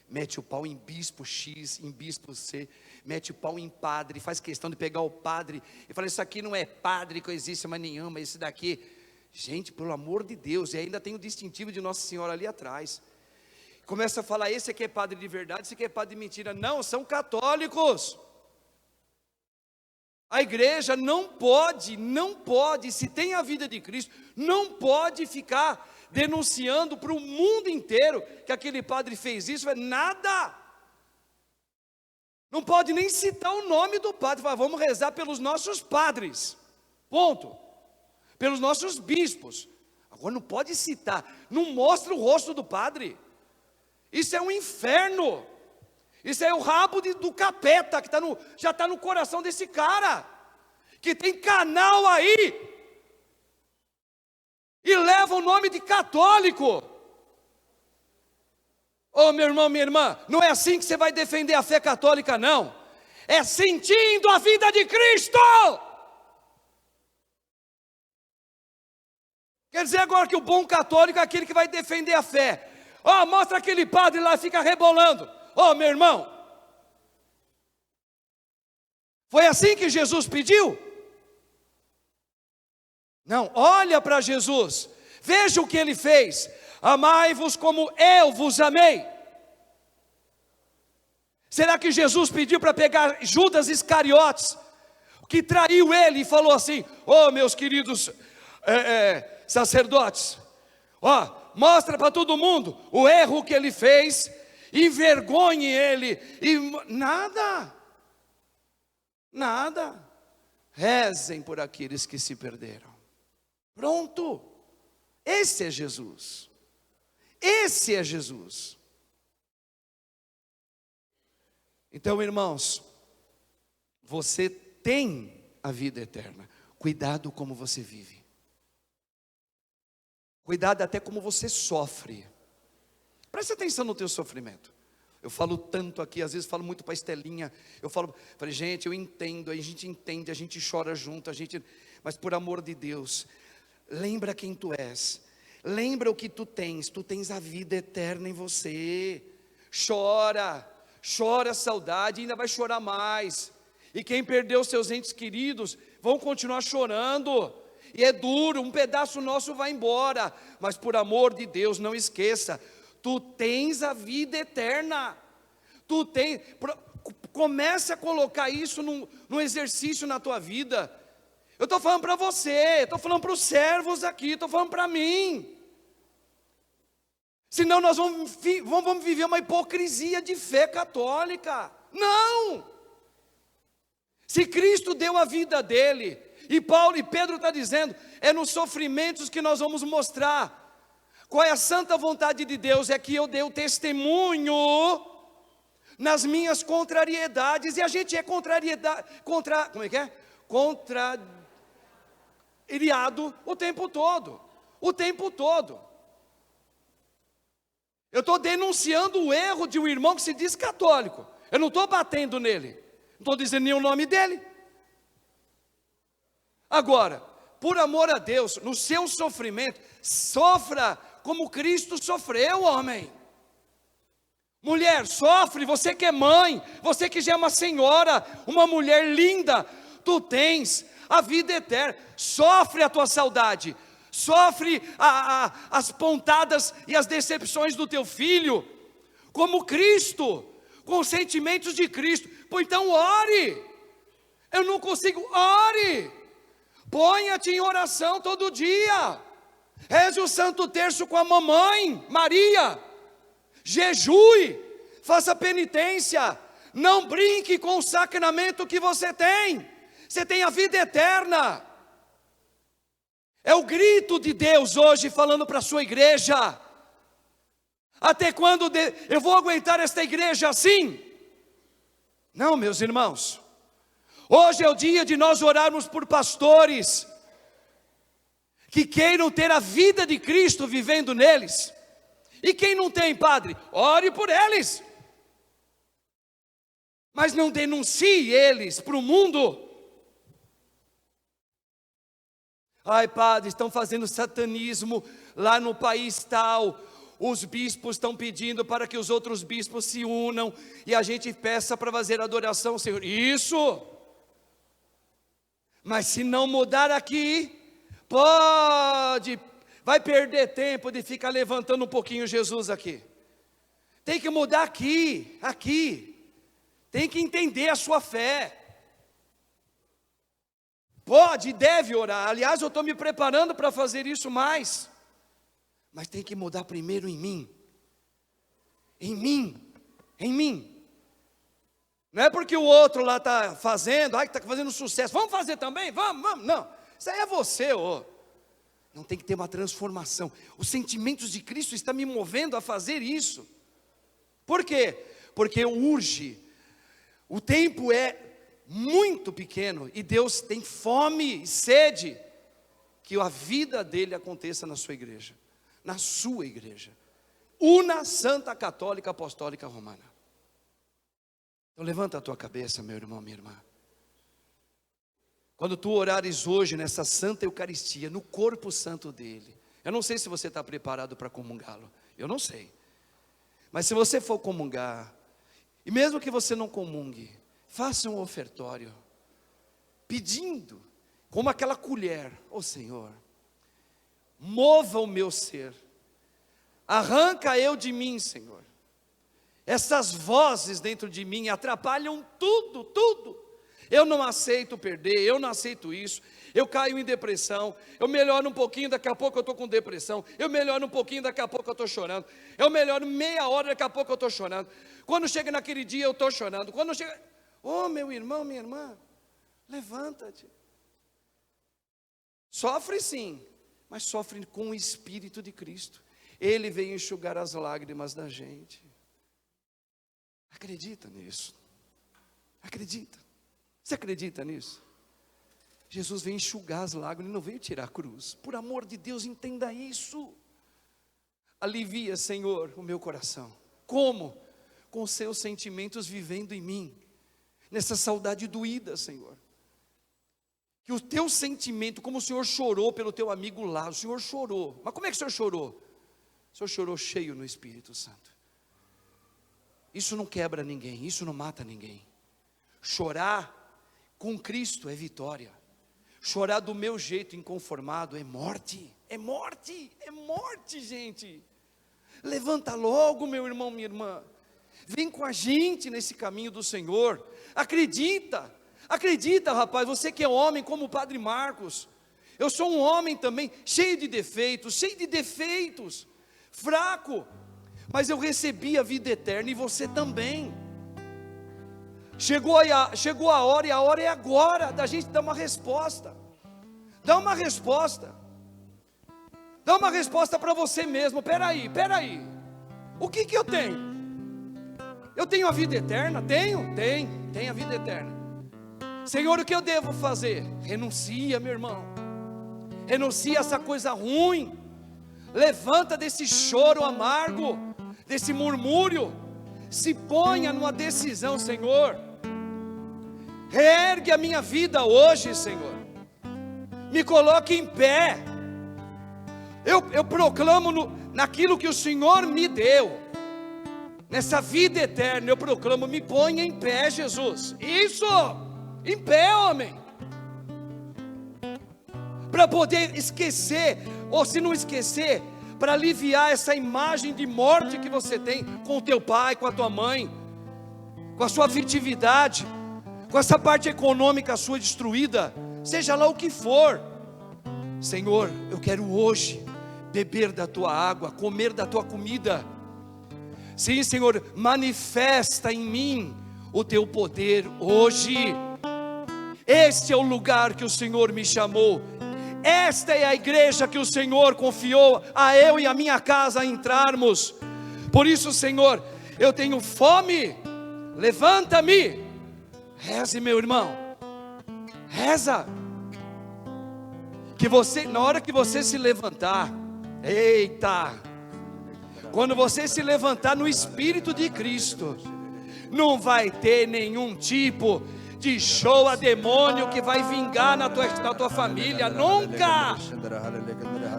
Mete o pau em bispo X, em bispo C, mete o pau em padre, faz questão de pegar o padre e fala, isso aqui não é padre que existe mais nenhuma, esse daqui. Gente, pelo amor de Deus, e ainda tem o distintivo de Nossa Senhora ali atrás. Começa a falar, esse aqui é padre de verdade, esse aqui é padre de mentira. Não, são católicos. A igreja não pode, se tem a vida de Cristo, não pode ficar denunciando para o mundo inteiro que aquele padre fez isso, é nada. Não pode nem citar o nome do padre, fala, vamos rezar pelos nossos padres, ponto. Pelos nossos bispos. Agora não pode citar, não mostra o rosto do padre. Isso é um inferno. Isso é o rabo do capeta que já está no coração desse cara, que tem canal aí e leva o nome de católico. Ô meu irmão, minha irmã, não é assim que você vai defender a fé católica, não. É sentindo a vida de Cristo. Quer dizer agora que o bom católico é aquele que vai defender a fé. Ó, mostra aquele padre lá, fica rebolando. Ó, meu irmão, foi assim que Jesus pediu? Não, olha para Jesus, veja o que ele fez. Amai-vos como eu vos amei. Será que Jesus pediu para pegar Judas Iscariotes, que traiu ele e falou assim, ó, meus queridos sacerdotes, ó, mostra para todo mundo o erro que ele fez, envergonhe ele, e nada, rezem por aqueles que se perderam, pronto, esse é Jesus, Então, irmãos, você tem a vida eterna, cuidado como você vive, cuidado até como você sofre. Preste atenção no teu sofrimento. Eu falo tanto aqui, às vezes falo muito para a Estelinha. Eu falei, gente, eu entendo, a gente entende, a gente chora junto, mas por amor de Deus, lembra quem tu és, lembra o que tu tens a vida eterna em você. Chora a saudade, ainda vai chorar mais. E quem perdeu seus entes queridos, vão continuar chorando. E é duro, um pedaço nosso vai embora, mas por amor de Deus, não esqueça, tu tens a vida eterna, comece a colocar isso num exercício na tua vida. Eu estou falando para você, estou falando para os servos aqui, estou falando para mim. Senão nós vamos viver uma hipocrisia de fé católica. Não! Se Cristo deu a vida dele, e Paulo e Pedro está dizendo, é nos sofrimentos que nós vamos mostrar qual é a santa vontade de Deus, é que eu dei o testemunho nas minhas contrariedades, e a gente é contrariado o tempo todo, Eu estou denunciando o erro de um irmão que se diz católico, eu não estou batendo nele, não estou dizendo nem o nome dele. Agora, por amor a Deus, no seu sofrimento, sofra como Cristo sofreu, homem. Mulher, sofre, você que é mãe, você que já é uma senhora, uma mulher linda, tu tens a vida eterna. Sofre a tua saudade, sofre as pontadas e as decepções do teu filho, como Cristo, com os sentimentos de Cristo. Pô, então ore. Eu não consigo, ore. Ponha-te em oração todo dia, reze o Santo Terço com a mamãe Maria, jejue, faça penitência, Não brinque com o sacramento que você tem. Você tem a vida eterna. É o grito de Deus hoje falando para a sua igreja. Até quando eu vou aguentar esta igreja assim? Não, meus irmãos. Hoje é o dia de nós orarmos por pastores que queiram ter a vida de Cristo vivendo neles. E quem não tem, padre, ore por eles. Mas não denuncie eles para o mundo. Ai, padre, estão fazendo satanismo lá no país tal. Os bispos estão pedindo para que os outros bispos se unam e a gente peça para fazer adoração ao Senhor. Isso! Mas se não mudar aqui, vai perder tempo de ficar levantando um pouquinho Jesus aqui. Tem que mudar aqui. Tem que entender a sua fé. Pode e deve orar. Aliás, eu estou me preparando para fazer isso mais. Mas tem que mudar primeiro em mim. Em mim. Não é porque o outro lá está fazendo, que está fazendo sucesso. Vamos fazer também? Vamos. Não, isso aí é você, Não, tem que ter uma transformação. Os sentimentos de Cristo estão me movendo a fazer isso. Por quê? Porque urge. O tempo é muito pequeno e Deus tem fome e sede que a vida dele aconteça na sua igreja, na sua igreja, una Santa Católica Apostólica Romana. Então levanta a tua cabeça, meu irmão, minha irmã. Quando tu orares hoje nessa Santa Eucaristia, no corpo santo dele, eu não sei se você está preparado para comungá-lo, eu não sei, mas se você for comungar, e mesmo que você não comungue, faça um ofertório, pedindo, como aquela colher, Senhor, mova o meu ser, arranca eu de mim, Senhor, essas vozes dentro de mim atrapalham tudo, eu não aceito perder, eu não aceito isso, eu caio em depressão, eu melhoro um pouquinho, daqui a pouco eu estou com depressão, eu melhoro um pouquinho, daqui a pouco eu estou chorando, eu melhoro meia hora, daqui a pouco eu estou chorando, quando chega naquele dia eu estou chorando, quando chega, meu irmão, minha irmã, levanta-te, sofre sim, mas sofre com o Espírito de Cristo, Ele veio enxugar as lágrimas da gente, acredita nisso, acredita, você acredita nisso? Jesus veio enxugar as lágrimas, Ele não veio tirar a cruz, por amor de Deus, entenda isso, alivia, Senhor, o meu coração, como? Com os seus sentimentos vivendo em mim, nessa saudade doída, Senhor, que o teu sentimento, como o Senhor chorou pelo teu amigo lá, o Senhor chorou, mas como é que o Senhor chorou? O Senhor chorou cheio no Espírito Santo, isso não quebra ninguém, isso não mata ninguém, chorar com Cristo é vitória, chorar do meu jeito inconformado é morte, gente, levanta logo, meu irmão, minha irmã, vem com a gente nesse caminho do Senhor, acredita, rapaz, você que é homem como o Padre Marcos, eu sou um homem também, cheio de defeitos, fraco, mas eu recebi a vida eterna e você também, chegou a hora, e a hora é agora, da gente dar uma resposta, dá uma resposta para você mesmo, peraí, o que eu tenho? Eu tenho a vida eterna? Tenho a vida eterna. Senhor, o que eu devo fazer? Renuncia, meu irmão, renuncia essa coisa ruim, levanta desse choro amargo, desse murmúrio, se ponha numa decisão, Senhor, reergue a minha vida hoje, Senhor, me coloque em pé, eu proclamo naquilo que o Senhor me deu, nessa vida eterna, eu proclamo, me ponha em pé, Jesus, isso, em pé, homem, para poder esquecer, ou se não esquecer, para aliviar essa imagem de morte que você tem com o teu pai, com a tua mãe, com a sua afetividade, com essa parte econômica sua destruída, seja lá o que for. Senhor, eu quero hoje beber da tua água, comer da tua comida. Sim, Senhor, manifesta em mim o teu poder hoje. Este é o lugar que o Senhor me chamou. Esta é a igreja que o Senhor confiou a eu e a minha casa a entrarmos. Por isso, Senhor, eu tenho fome. Levanta-me. Reze, meu irmão. Reza. Que você, na hora que você se levantar, eita, quando você se levantar no Espírito de Cristo, não vai ter nenhum tipo de show a demônio que vai vingar na tua família. Nunca.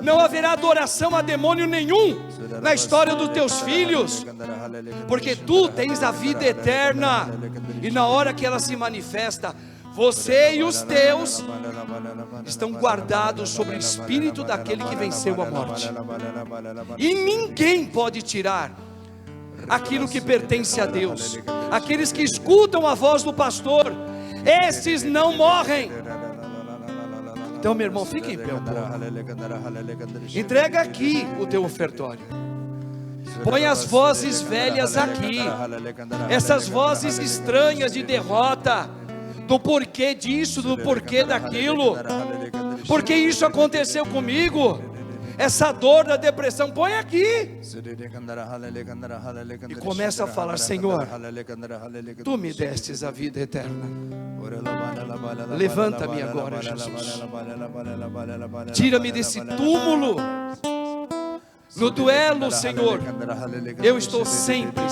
Não haverá adoração a demônio nenhum na história dos teus filhos, porque tu tens a vida eterna, e na hora que ela se manifesta, você e os teus estão guardados sobre o espírito daquele que venceu a morte, e ninguém pode tirar aquilo que pertence a Deus. Aqueles que escutam a voz do pastor, esses não morrem. Então, meu irmão, fique em pé um pouco. Entrega aqui o teu ofertório. Põe as vozes velhas aqui, essas vozes estranhas de derrota, do porquê disso, do porquê daquilo, porque isso aconteceu comigo, essa dor da depressão. Põe aqui e começa a falar: Senhor, tu me destes a vida eterna. Levanta-me agora, Jesus. Tira-me desse túmulo. No duelo, Senhor, eu estou sempre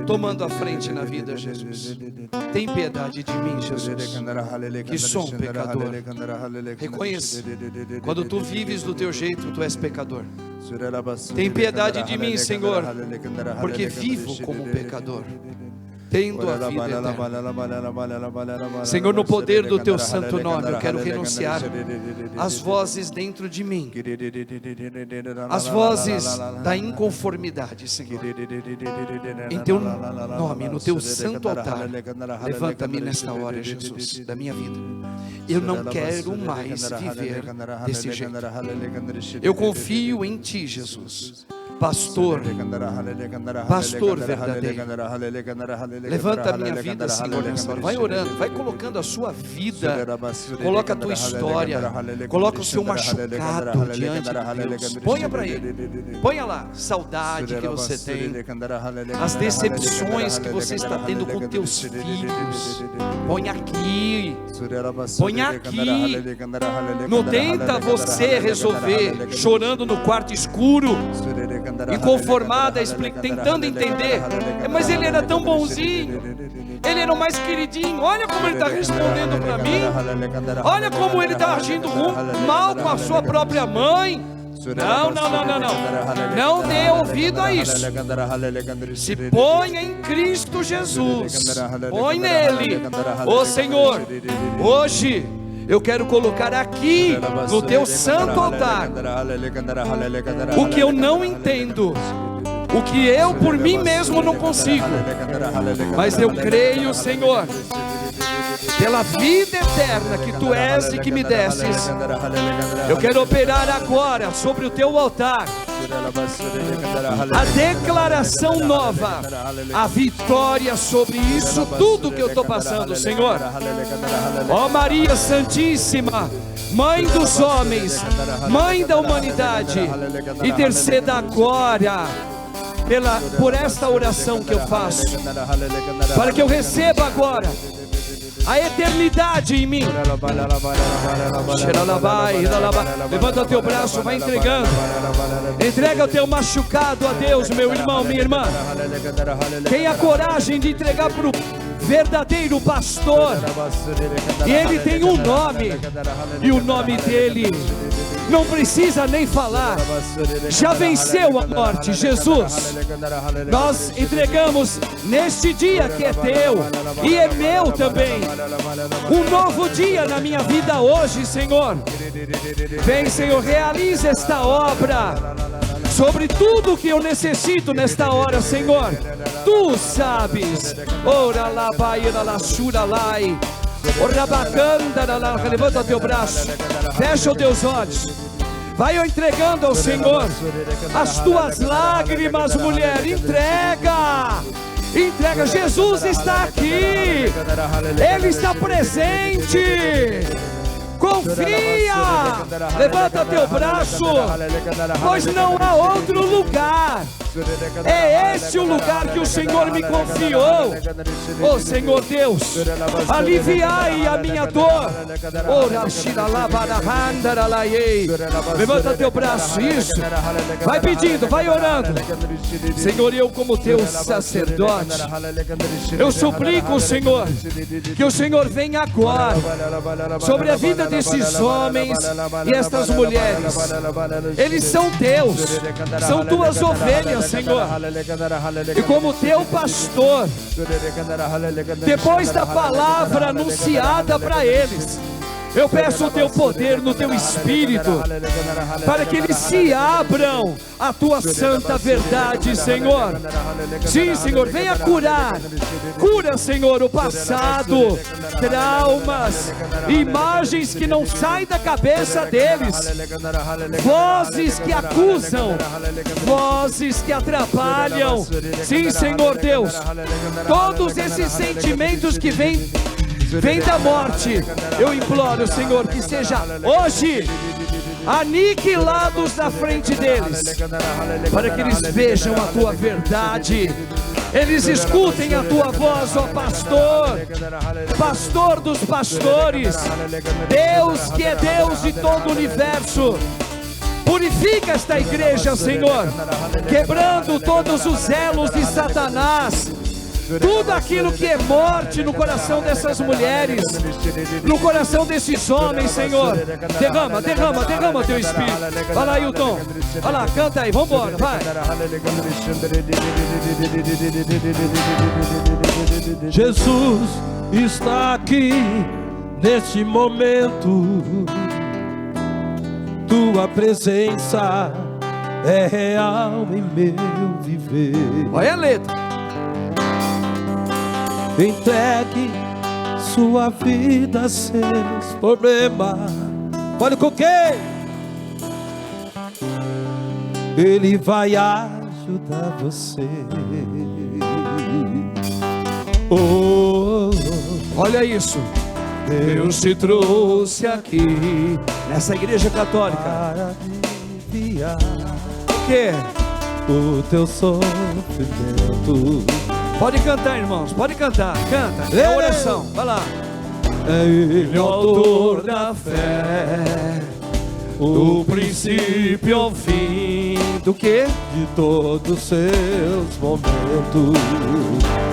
tomando a frente na vida, Jesus. Tem piedade de mim, Jesus, que sou um pecador. Reconheça, quando tu vives do teu jeito, tu és pecador. Tem piedade de mim, Senhor, porque vivo como um pecador, tendo a vida eterna. Senhor, no poder do teu santo nome, eu quero renunciar às vozes dentro de mim, as vozes da inconformidade, Senhor. Em teu nome, no teu santo altar, levanta-me nesta hora, Jesus, da minha vida. Eu não quero mais viver desse jeito. Eu confio em ti, Jesus, pastor verdadeiro. Levanta a minha vida, Senhor, nessa hora. Vai orando, vai colocando a sua vida, coloca a tua história, coloca o seu machucado diante de Deus. Ponha para Ele, ponha lá, saudade que você tem, as decepções que você está tendo com teus filhos. Põe aqui, põe aqui. Não tenta você resolver chorando no quarto escuro, inconformada, tentando entender. Mas ele era tão bonzinho, ele era o mais queridinho. Olha como ele está respondendo para mim. Olha como ele está agindo mal com a sua própria mãe. Não dê ouvido a isso. Se ponha em Cristo Jesus, põe nele. Ô Senhor, hoje eu quero colocar aqui no teu santo altar o que eu não entendo, o que eu por mim mesmo não consigo, mas eu creio, Senhor, pela vida eterna que tu és e que me destes. Eu quero operar agora sobre o teu altar a declaração nova, a vitória sobre isso tudo que eu estou passando, Senhor. Ó Maria Santíssima, Mãe dos homens, Mãe da humanidade, interceda agora por esta oração que eu faço, para que eu receba agora a eternidade em mim. Levanta o teu braço, vai entregando. Entrega o teu machucado a Deus, meu irmão, minha irmã. Tenha coragem de entregar para o verdadeiro pastor. E ele tem um nome, e o nome dele não precisa nem falar, já venceu a morte, Jesus. Nós entregamos neste dia que é teu e é meu também, um novo dia na minha vida hoje, Senhor. Vem, Senhor, realiza esta obra sobre tudo que eu necessito nesta hora, Senhor. Tu sabes. Ora lá, baira lá, shura lá. Levanta o teu braço, fecha os teus olhos, vai entregando ao Senhor as tuas lágrimas, mulher. Entrega entrega. Jesus está aqui. Ele está presente. Confia. Levanta teu braço, pois não há outro lugar. É este o lugar que o Senhor me confiou. Oh Senhor Deus, aliviai a minha dor. Levanta teu braço, isso. Vai pedindo, vai orando. Senhor, eu como teu sacerdote, eu suplico, Senhor, que o Senhor venha agora sobre a vida desses homens e estas mulheres. Eles são teus, são tuas ovelhas, Senhor, e como teu pastor, depois da palavra anunciada para eles, eu peço o teu poder no teu espírito, para que eles se abram à tua santa verdade, Senhor. Sim, Senhor, venha curar. Cura, Senhor, o passado, traumas, imagens que não saem da cabeça deles, vozes que acusam, vozes que atrapalham. Sim, Senhor Deus, todos esses sentimentos que vêm da morte, eu imploro, Senhor, que seja hoje aniquilados na frente deles, para que eles vejam a tua verdade, eles escutem a tua voz, ó pastor, pastor dos pastores, Deus que é Deus de todo o universo. Purifica esta igreja, Senhor, quebrando todos os elos de Satanás, tudo aquilo que é morte no coração dessas mulheres, no coração desses homens, Senhor. Derrama, derrama, derrama teu espírito. Vai lá, Hilton, vai lá, canta aí, vambora, vai. Jesus está aqui neste momento. Tua presença é real em meu viver. Olha a letra. Entregue sua vida, seus problemas. Olha com quem? Ele vai ajudar você. Oh, olha isso. Deus te trouxe aqui nessa igreja católica para aliviar o quê? O teu sofrimento. Pode cantar, irmãos, pode cantar, canta, é oração, vai lá. É Ele o autor da fé, do princípio ao fim, do quê? De todos os seus momentos.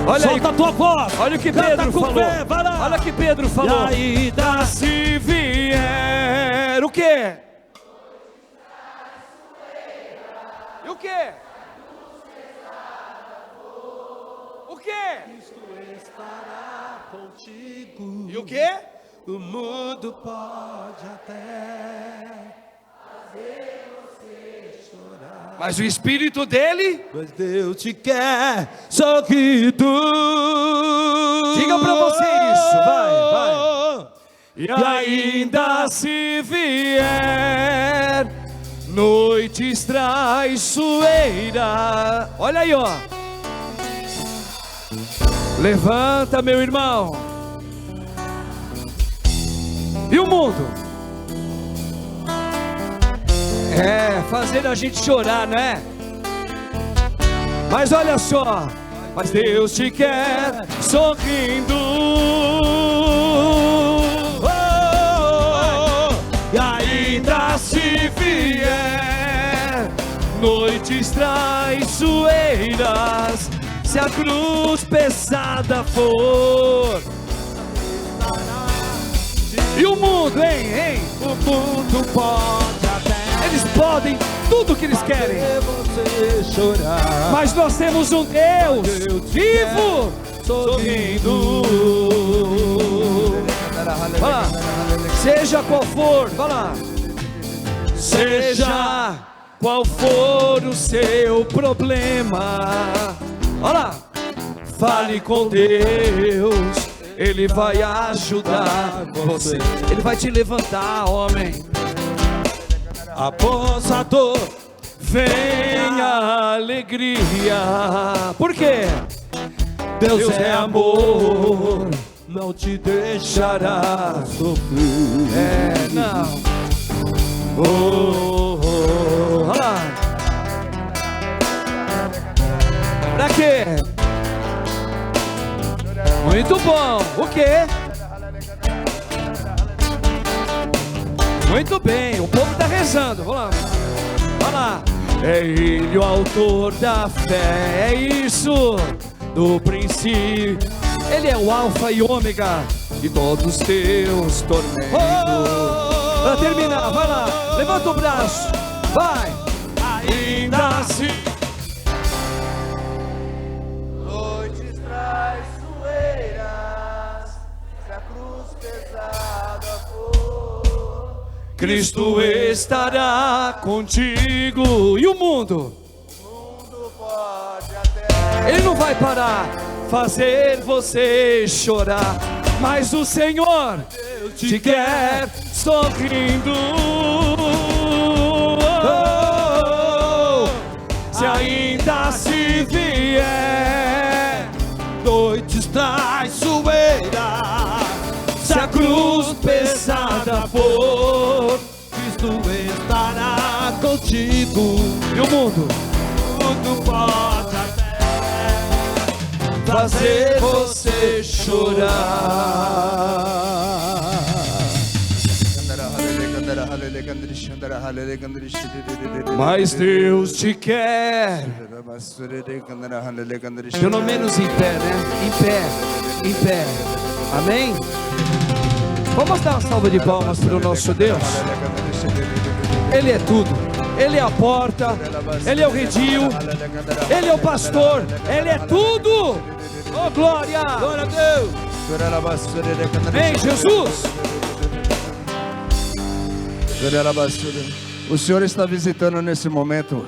Olha solta aí, a tua voz. Olha o que canta Pedro falou, fé, vai lá. Olha o que Pedro falou. E ainda se vier, o quê? E o quê? O quê? Cristo estará contigo. E o quê? O mundo pode até fazer você chorar, mas o Espírito dele, mas Deus te quer sorrindo. Diga pra você isso, vai. E ainda se vier noites traiçoeiras. Olha aí, ó. Levanta, meu irmão. E o mundo? É, fazer a gente chorar, né? Mas olha só, mas Deus te quer sorrindo. E ainda se vier noites traiçoeiras, se a cruz pesada for. E o mundo, hein? O mundo pode até, Eles podem tudo que eles querem, você chorar, mas nós temos um Deus vivo, sorrindo. Vai lá. Seja qual for, vai lá. Seja qual for o seu problema, olha lá. Fale com Deus, Ele vai ajudar você. Ele vai te levantar, homem. após a dor vem a alegria. Por quê? Deus é amor, não te deixará sofrer. Não. Olha lá. Pra quê? Muito bom. O quê? Muito bem, o povo tá rezando. Vamos lá. Vamos lá. É Ele o autor da fé. É isso. Do princípio. Ele é o alfa e ômega de todos os teus tormentos. Pra terminar, vai lá. Levanta o braço. Vai. Ainda assim. Noites traiçoeiras, se a cruz pesada for, Cristo estará contigo. E o mundo? o mundo pode até Ele não vai parar, fazer você chorar, mas o Senhor te quer sorrindo. Se ainda se vier noites traiçoeiras, se a cruz pesada for, Cristo estará contigo. e o mundo Pode até fazer você chorar. Mas Deus te quer. Pelo menos em pé, né? Em pé, em pé. Amém? Vamos dar uma salva de palmas para o nosso Deus. Ele é tudo. Ele é a porta. Ele é o redil. Ele é o pastor. Ele é tudo. Oh, glória! Glória a Deus! Vem, Jesus! O Senhor está visitando nesse momento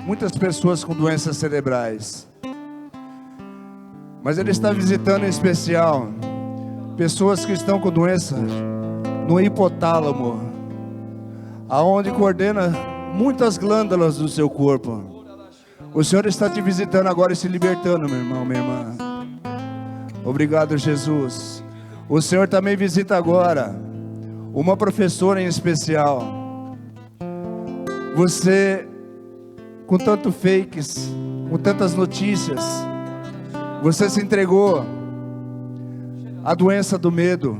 muitas pessoas com doenças cerebrais, mas Ele está visitando em especial pessoas que estão com doença no hipotálamo, aonde coordena muitas glândulas do seu corpo. O Senhor está te visitando agora e se libertando, meu irmão, minha irmã. Obrigado, Jesus. O Senhor também visita agora uma professora em especial. Você, com tanto fakes, com tantas notícias, você se entregou à doença do medo,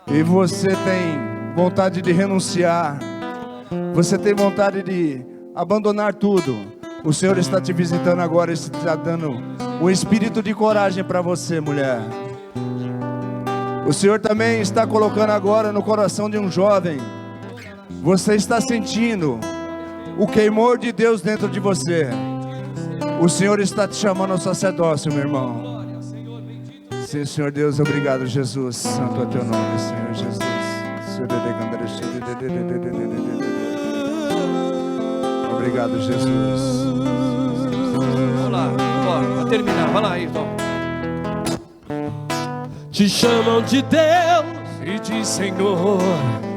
e você tem vontade de renunciar, você tem vontade de abandonar tudo. O Senhor está te visitando agora e está dando um espírito de coragem para você, mulher. O Senhor também está colocando agora no coração de um jovem. Você está sentindo o queimor de Deus dentro de você. O Senhor está te chamando ao sacerdócio, meu irmão. Sim, Senhor Deus, obrigado, Jesus. Santo é teu nome, Senhor Jesus. Obrigado, Jesus. Vamos lá, bora, pra terminar. Vai lá, Ayrton. Te chamam de Deus E de Senhor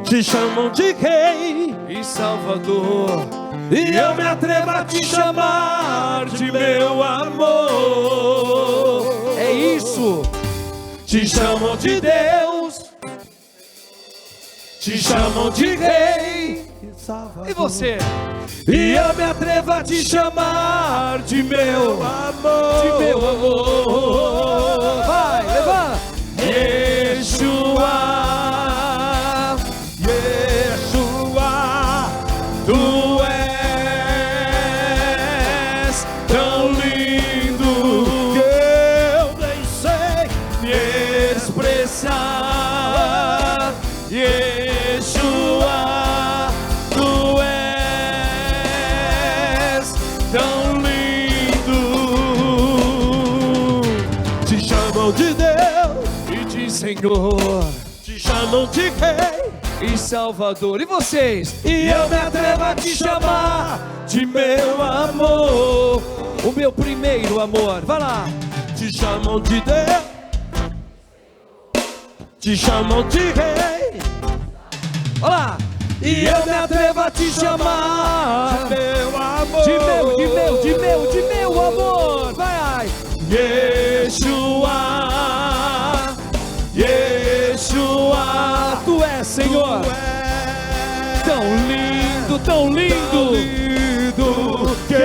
te chamam de Rei, e Salvador, e eu me atrevo a te chamar de meu amor. é isso. Te chamam de Deus, te chamam de Rei, E você? e eu me atrevo a te chamar de meu amor. De meu amor. Vai, levanta. Yeshua, Yeshua, tu és tão lindo que eu nem sei me expressar. Yeshua, tu és tão lindo. Te chamam de Deus, Senhor, te chamam de Rei, e Salvador. E vocês? e eu me atrevo a te chamar de meu amor. O meu primeiro amor. Vai lá. Te chamam de Deus, te chamam de Rei, Olha lá. e eu me atrevo a te chamar de meu amor. De meu amor. Vai, ai. Yeshua, Yeshua, Tu és, Senhor. Tão lindo, tão lindo, que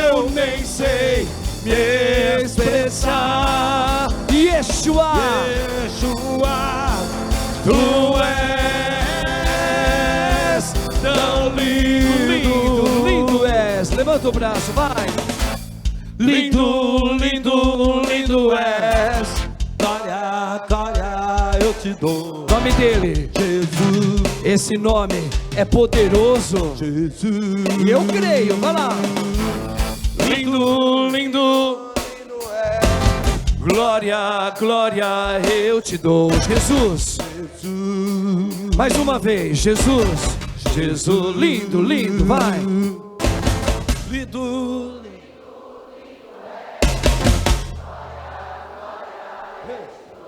eu nem sei me expressar. Yeshua, Yeshua, Tu és tão lindo, lindo, lindo és. Levanta o braço, vai. Lindo, lindo, lindo és. Glória, glória, eu te dou. Nome dele, Jesus. Esse nome é poderoso, Jesus. E eu creio, vai lá. Lindo, lindo, lindo é. Glória, glória, eu te dou. Jesus, Jesus. Mais uma vez, Jesus. Jesus, lindo, lindo, vai. Lindo.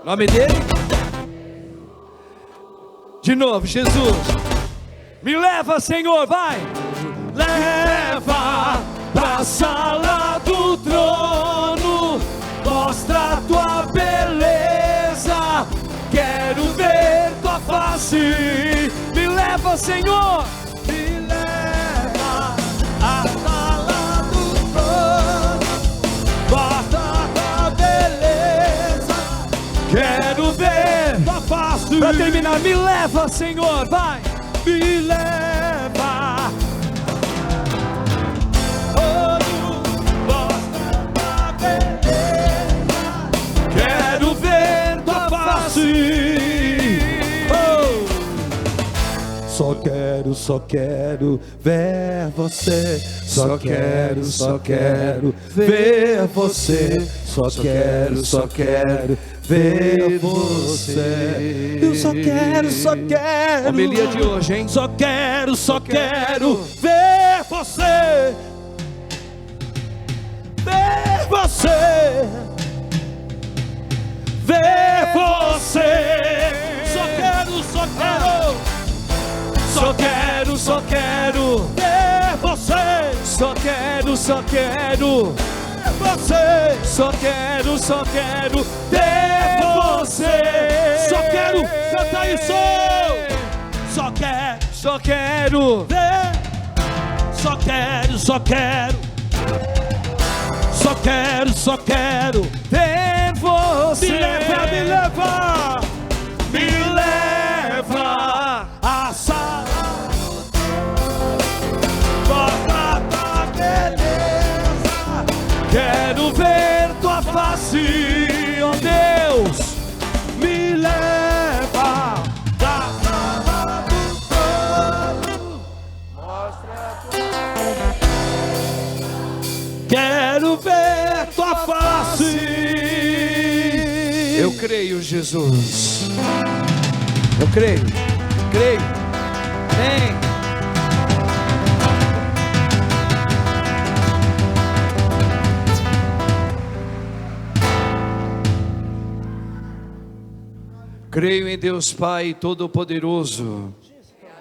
Nome dele? De novo, Jesus. Me leva, Senhor, vai. Leva pra sala do trono, mostra a tua beleza, quero ver tua face. Me leva, Senhor. Me leva à sala do trono, mostra a tua beleza, quero ver tua face. Pra terminar, me leva, Senhor, vai. Me leva. Oh, mostra tua beleza, quero ver tua face. Oh. Só quero ver você. Só quero ver você. Só quero ver você. Eu só quero. Homilia de hoje, hein? Só quero ver você. Ver você. Ver você. Só quero. Só quero ver você. Só quero ver você. Só quero ver você. Só quero cantar isso. Só quero ver. Só quero ver você. Me leva a sala. Mostra tua beleza, quero ver tua face. Oh Deus, me leva da sala do trono, mostra tua. Quero ver tua face. Eu creio, Jesus. Eu creio. Vem. Creio em Deus Pai Todo-Poderoso,